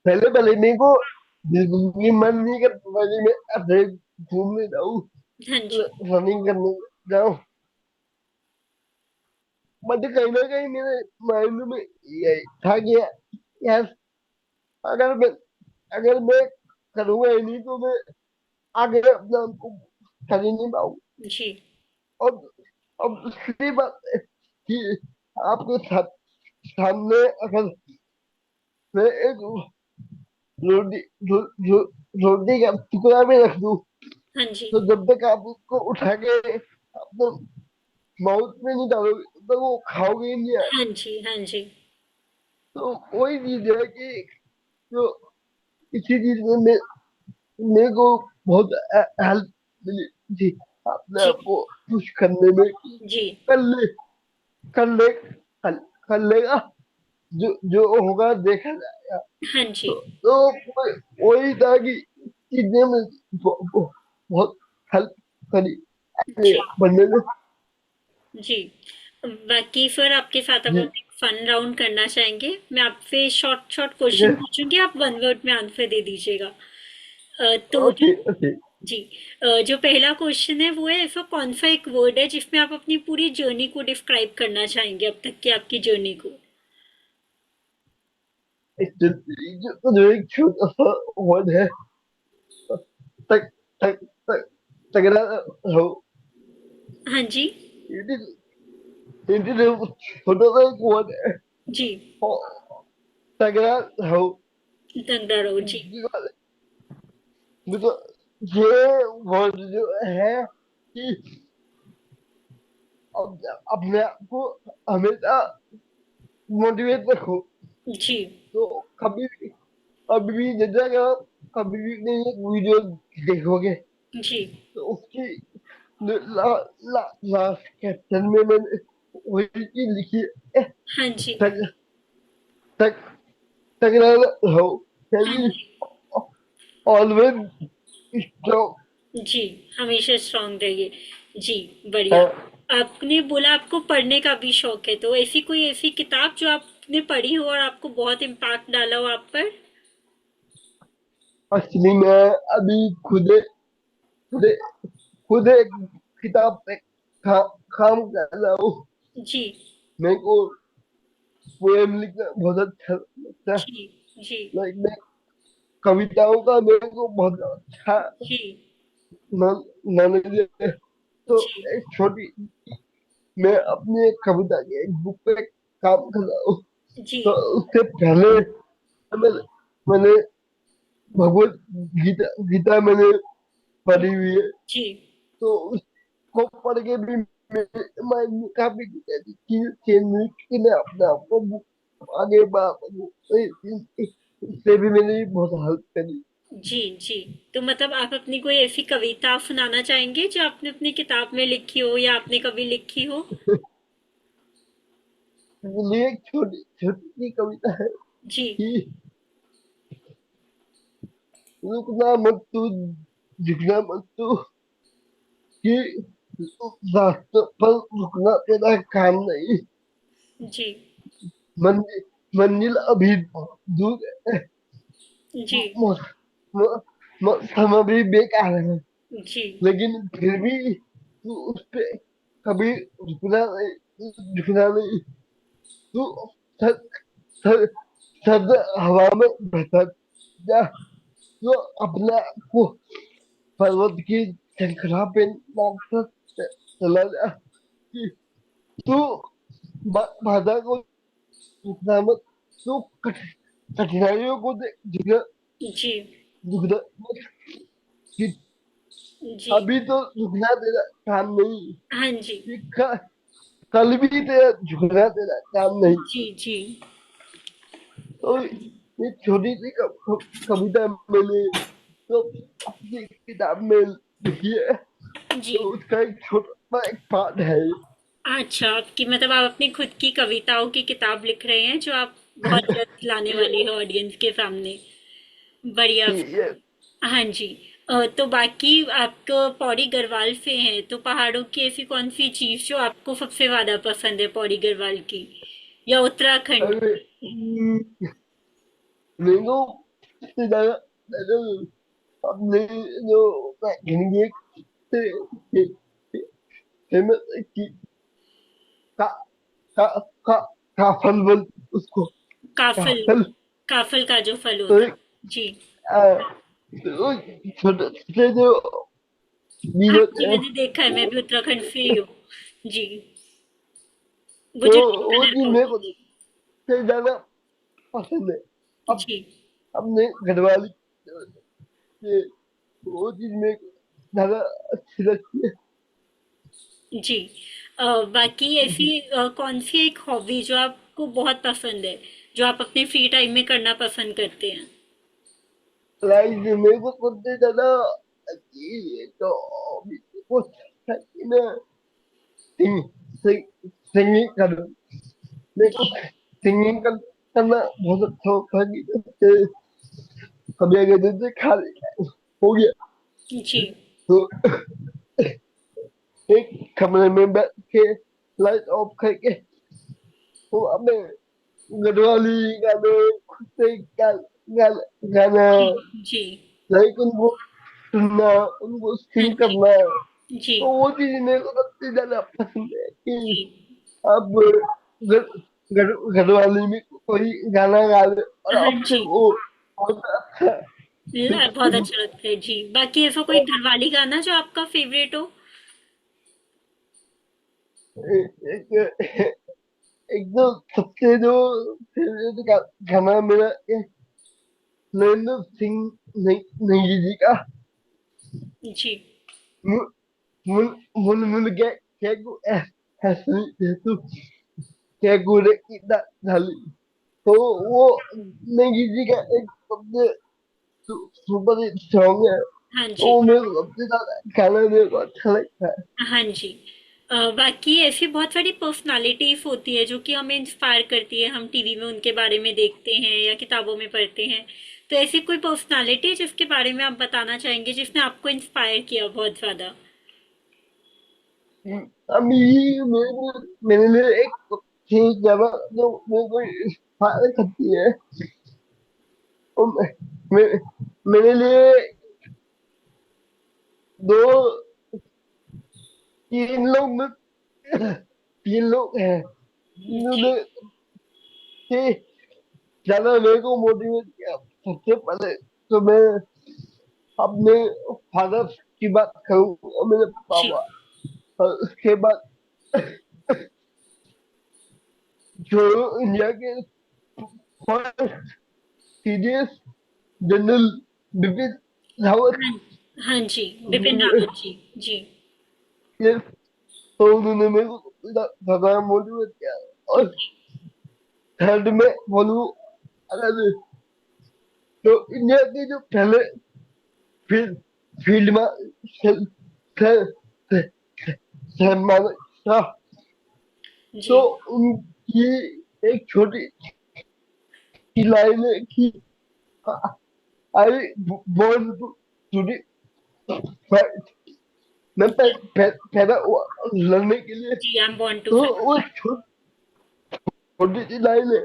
पहले पहले मेरे को बिल्कुल भी मन नहीं करता था कि मैं ऐसे घूमने जाऊं,
हाँ जी।
रनिंग करने जाऊं। बट कहीं ना कहीं मेरे माइंड में ये था कि यार अगर मैं अगर मैं करूंगा ही नहीं तो मैं आगे अपना को कर ही नहीं पाऊंगा।
जी।
और अब दूसरी बात है कि आपके सामने अगर मैं एक रोटी रो, रो, रोटी का टुकड़ा भी रख दूं
हाँ जी।
तो जब तक आप उसको उठा के अपने माउथ में नहीं डालोगे तब तक वो खाओगे ही नहीं यार।
हाँ जी। हाँ जी।
तो वही चीज है कि जो इसी चीज में मेरे को बहुत हेल्प मिली जी अपने
जी।
आप को पुश करने में।
जी।
कर ले कर ले कर, कर लेगा, जो जो होगा देखा जाएगा।
हाँ जी।
वही था कि चीजें में बहुत हेल्प करी आगे
जी।
बढ़ने में।
जी। बाकी फिर आपके साथ अब
जी
हम फन राउंड करना चाहेंगे। मैं आपसे शॉर्ट शॉर्ट क्वेश्चन पूछूंगी, आप वन वर्ड में आंसर दे दीजिएगा। तो
ओके ओके।
जी, जो पहला क्वेश्चन है वो है, ऐसा कौन सा एक वर्ड है जिसमें आप अपनी पूरी जर्नी को डिस्क्राइब करना चाहेंगे, अब तक की आपकी जर्नी को।
जो एक छोटा सा वर्ड है, तक तक तक तगड़ा हो।
हाँ जी।
इट इज इट इज छोटा सा एक वर्ड है,
जी।
और तगड़ा हो।
तगड़ा रहो जी।
देखो, ये वर्ड जो है कि अपने आप को हमेशा मोटिवेट रखो।
जी।
तो कभी भी, अभी भी जैसे आप कभी भी नहीं एक वीडियो देखोगे,
जी।
तो उसकी लास्ट कैप्शन में मैंने वही चीज लिखी है।
हाँ जी।
तक तक तगड़ा रहो,
हाँ
कैन
जी।
Always strong.
जी, हमेशा स्ट्रांग रहिए। जी, बढ़िया। आपने बोला आपको पढ़ने का भी शौक है, तो ऐसी कोई ऐसी किताब जो आपने पढ़ी हो और आपको बहुत इम्पैक्ट डाला हो आप पर।
एक्चुअली मैं अभी खुद खुद एक किताब पे काम कर रहा हूँ।
जी।
मेरे को पोएम लिखना बहुत अच्छा लगता है।
जी। जी।
लाइक मैं कविताओं का मेरे को बहुत अच्छा
जी।
नॉलेज है। तो
जी।
एक छोटी, मैं अपनी एक कविता की एक बुक पे काम कर रहा हूँ।
जी।
तो उससे पहले मैंने मैंने भगवत गीता मैंने पढ़ी हुई है।
जी।
तो उसको पढ़ के भी मेरे माइंड में काफी चीज चेंज हुई कि मैं अपने आप को आगे बढ़ा सकूं। तो इससे भी मैंने बहुत हेल्प करी।
जी। जी, तो मतलब आप अपनी कोई ऐसी कविता सुनाना चाहेंगे जो आपने अपनी किताब में लिखी हो या आपने कभी लिखी हो।
इसलिए एक छोटी छोटी सी कविता है
जी।
कि रुकना मत तू, झुकना मत तू, कि रास्ते पर रुकना तेरा काम नहीं।
जी।
मंजिल मंजिल अभी दूर है,
जी।
समय भी बेकार है,
जी।
लेकिन फिर भी तू उस पे कभी झुकना नहीं। तू सर, सर, सर्द हवा में बहता जा। तो अपने आप को पर्वत की श्रृंखला पे नापता चला जा, कि तू बाधा को झुकना मत। तू कठिनाइयों को झुकना
जी।
झुकना मत, कि
जी।
अभी तो झुकना तेरा काम नहीं,
हाँ जी।
कि कल भी तेरा झुकना तेरा काम नहीं।
जी। जी।
तो ये छोटी सी कविता मैंने तो अपनी किताब में लिखी है।
जी।
तो उसका एक छोटा एक पार्ट है।
अच्छा, आपकी मतलब आप अपनी खुद की कविताओं की किताब लिख रहे हैं जो आप बहुत जल्द लाने
ये
वाली हो ऑडियंस के सामने। बढ़िया।
ये
हाँ जी। तो बाकी आपको पौड़ी गढ़वाल से हैं, तो पहाड़ों की ऐसी कौन सी चीज़ जो आपको सबसे ज़्यादा पसंद है पौड़ी गढ़वाल की, या उत्तराखंड।
अरे मेरे को सबसे ज्यादा ज्यादा अपने जो हिंदी से फेमस की का का का काफल बोल उसको,
काफल।
काफल।
काफल का जो फल
तो
होता है। जी।
तो छोटे छोटे जो बीज
हाँ
होते
जी,
हैं,
मैंने देखा है, मैं भी उत्तराखंड से ही हूँ। जी। वो
तो
जो रेड
वो
कलर
चीज
का
मेरे
होता
को सबसे ज्यादा पसंद है।
है।
अब
जी।
अपने घरवाली से वो चीज मेरे को ज्यादा अच्छी लगती है।
जी। बाकी ऐसी कौन सी एक हॉबी जो आपको बहुत पसंद है, जो आप अपने फ्री टाइम में करना पसंद करते हैं।
लाइफ में मेरे को सबसे ज्यादा ये तो वो मैं सिंग सिंगिंग कर, मेरे को सिंगिंग करना बहुत अच्छा होता है। कि जैसे कभी अगर जैसे खाली हो गया,
जी।
तो एक कमरे में बैठ के लाइट ऑफ करके तो हमें गढ़वाली गाने खुद से गाना
जी जी
लाइक उनको सुनना, उनको
हाँ
सिंग
जी
करना,
जी
तो वो चीज मेरे को सबसे ज्यादा पसंद है कि
जी
अब गढ़वाली में कोई गाना गा दे और
हाँ
अब से
जी
वो बहुत अच्छा
बहुत अच्छा लगता है जी। बाकी ऐसा कोई घरवाली गाना जो आपका फेवरेट हो?
एक एक तो सबसे जो फेवरेट गाना मेरा एक नरेंद्र सिंह नेगी जी का
जी
मुन मुन मुन मुन के को हंसली तू के गुरे की ढाली, तो वो नेगी जी का एक सबसे सुपर हिट सॉन्ग है।
हाँ
तो
जी
मेरे को सबसे ज्यादा गाना मेरे को अच्छा लगता है।
हाँ जी। बाकी ऐसी बहुत सारी पर्सनालिटीज होती है जो कि हमें इंस्पायर करती है, हम टीवी में उनके बारे में देखते हैं या किताबों में पढ़ते हैं। तो ऐसी कोई पर्सनालिटी है जिसके बारे में आप बताना चाहेंगे जिसने आपको इंस्पायर किया बहुत ज्यादा?
अभी मेरे लिए एक चीज जगह जो मेरे को इंस्पायर करती है, वो मेरे लिए दो तीन लोग तीन लोग हैं
जी
जिन्होंने से ज्यादा मेरे को मोटिवेट किया। सबसे पहले तो मैं अपने फादर की बात करूँ और मेरे
जी
पापा, और उसके बाद जो इंडिया के first serious general Bipin Rawat,
हाँ हाँ जी, बिपिन
उन्होंने
रावत जी। जी
ये तो उन्होंने मेरे को ज्यादा मोटिवेट किया। और थर्ड में बोलूँ अगर तो इंडिया के जो पहले फील्ड फील्ड में सल- सल- सल- सलमान शाह,
जी
तो उनकी एक छोटी सी लाइन है कि आई बोर्न टू फाइट, मैं पैदा हुआ लड़ने के लिए।
जी, आई एम बॉर्न टू
तो
फाइट।
वो छोटी सी लाइन है,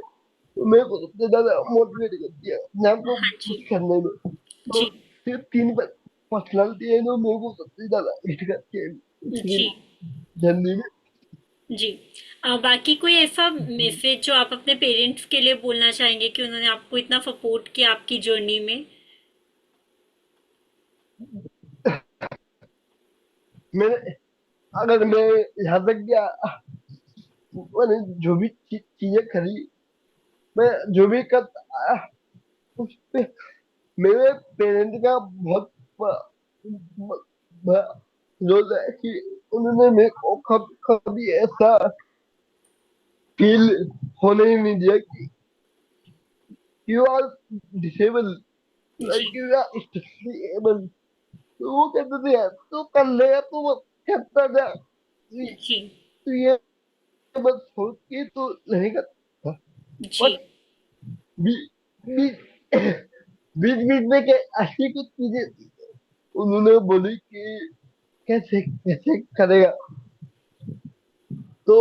तो मेरे को सबसे ज्यादा मोटिवेट करती है नाम को
हाँ
कुछ
जी
करने में। तो
जी
सिर्फ तीन पर्सनालिटी है जो मेरे को सबसे ज्यादा हिट करती है
जी
इस जर्नी में।
जी। बाकी कोई ऐसा मैसेज जो आप अपने पेरेंट्स के लिए बोलना चाहेंगे कि उन्होंने आपको इतना सपोर्ट किया आपकी जर्नी में?
मैंने अगर मैं यहाँ तक गया, मैंने जो भी चीजें करी, मैं जो भी करता उस पे मेरे पेरेंट का बहुत बड़ा रोल है कि उन्होंने मेरे को कभी ऐसा फील होने ही नहीं दिया कि यू आर डिसेबल,
जी
लाइक यू आर डिसेबल। तो वो कहते थे यार तू कर लेगा, तू वो करता जा,
जी
तू ये बस सोच के तो नहीं करता।
जी
बट बीच बीच बीच में क्या ऐसी कुछ चीजें उन्होंने बोली कि कैसे कैसे करेगा। तो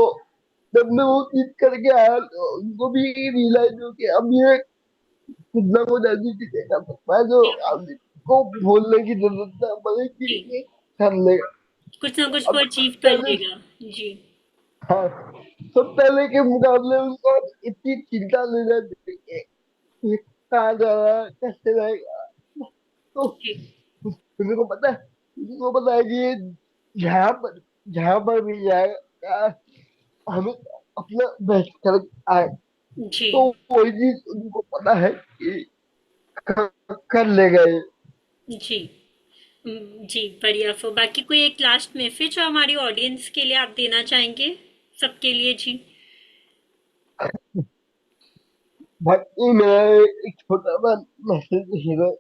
जब मैं वो चीज करके आया तो उनको भी रियलाइज हो कि अब ये कुछ ना कुछ ऐसी चीजें कर सकता है जो आदमी को बोलने की जरूरत ना पड़े कि
जी,
ये कर लेगा।
कुछ ना कुछ वो
अब
अचीव कर
पहले,
लेगा। जी
हाँ, तो पहले के मुकाबले उनको इतनी चिंता नहीं रहती कि ये कहाँ जा रहा है कैसे रहेगा। तो
जी
मेरे को पता है, उनको पता है कि ये जहाँ पर भी जाएगा हमें अपना बेस्ट कर आए।
जी
तो वही चीज उनको पता है कि कर लेगा ये।
जी जी, बढ़िया। फिर बाकी कोई एक लास्ट मैसेज जो हमारी ऑडियंस के लिए आप देना चाहेंगे, सबके लिए? जी
बाकी मेरा एक छोटा सा मैसेज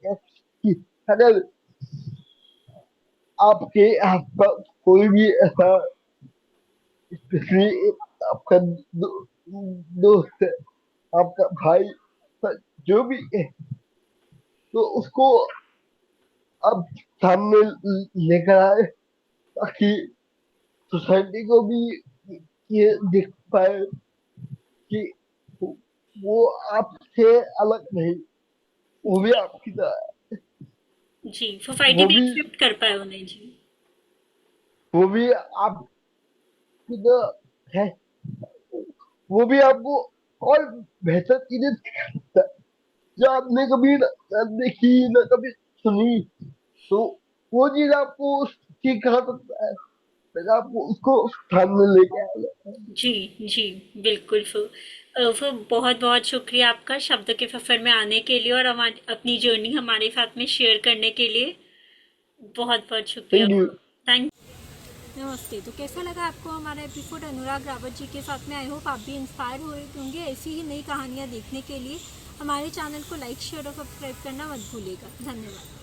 है कि अगर आपके आसपास कोई भी ऐसा, स्पेशली आपका दोस्त है, आपका भाई, जो भी है, तो उसको आप सामने लेकर आए ताकि सोसाइटी को भी ये दिख पाए कि वो आपसे अलग नहीं, वो भी आपकी तरह है।
जी, सोसाइटी
वो
भी
भी
एक्सेप्ट कर पाए उन्हें। जी।
वो भी आपकी तरह है। वो भी आपको और बेहतर चीजें सिखाता है जो आपने कभी न देखी न कभी सुनी। तो वो चीज आपको सिखा सकता है, फिर आपको उसको सामने लेके आना।
जी, जी, बिल्कुल। फिर बहुत बहुत शुक्रिया आपका शब्द के सफर में आने के लिए और हमारी अपनी जर्नी हमारे साथ में शेयर करने के लिए। बहुत बहुत शुक्रिया।
Thank you.
थैंक।
नमस्ते। तो कैसा लगा आपको हमारा एपिसोड अनुराग रावत जी के साथ में? आई होप आप भी इंस्पायर हुए होंगे ऐसी ही नई कहानियाँ देखने के लिए। हमारे चैनल को लाइक शेयर और सब्सक्राइब करना मत भूलिएगा। धन्यवाद।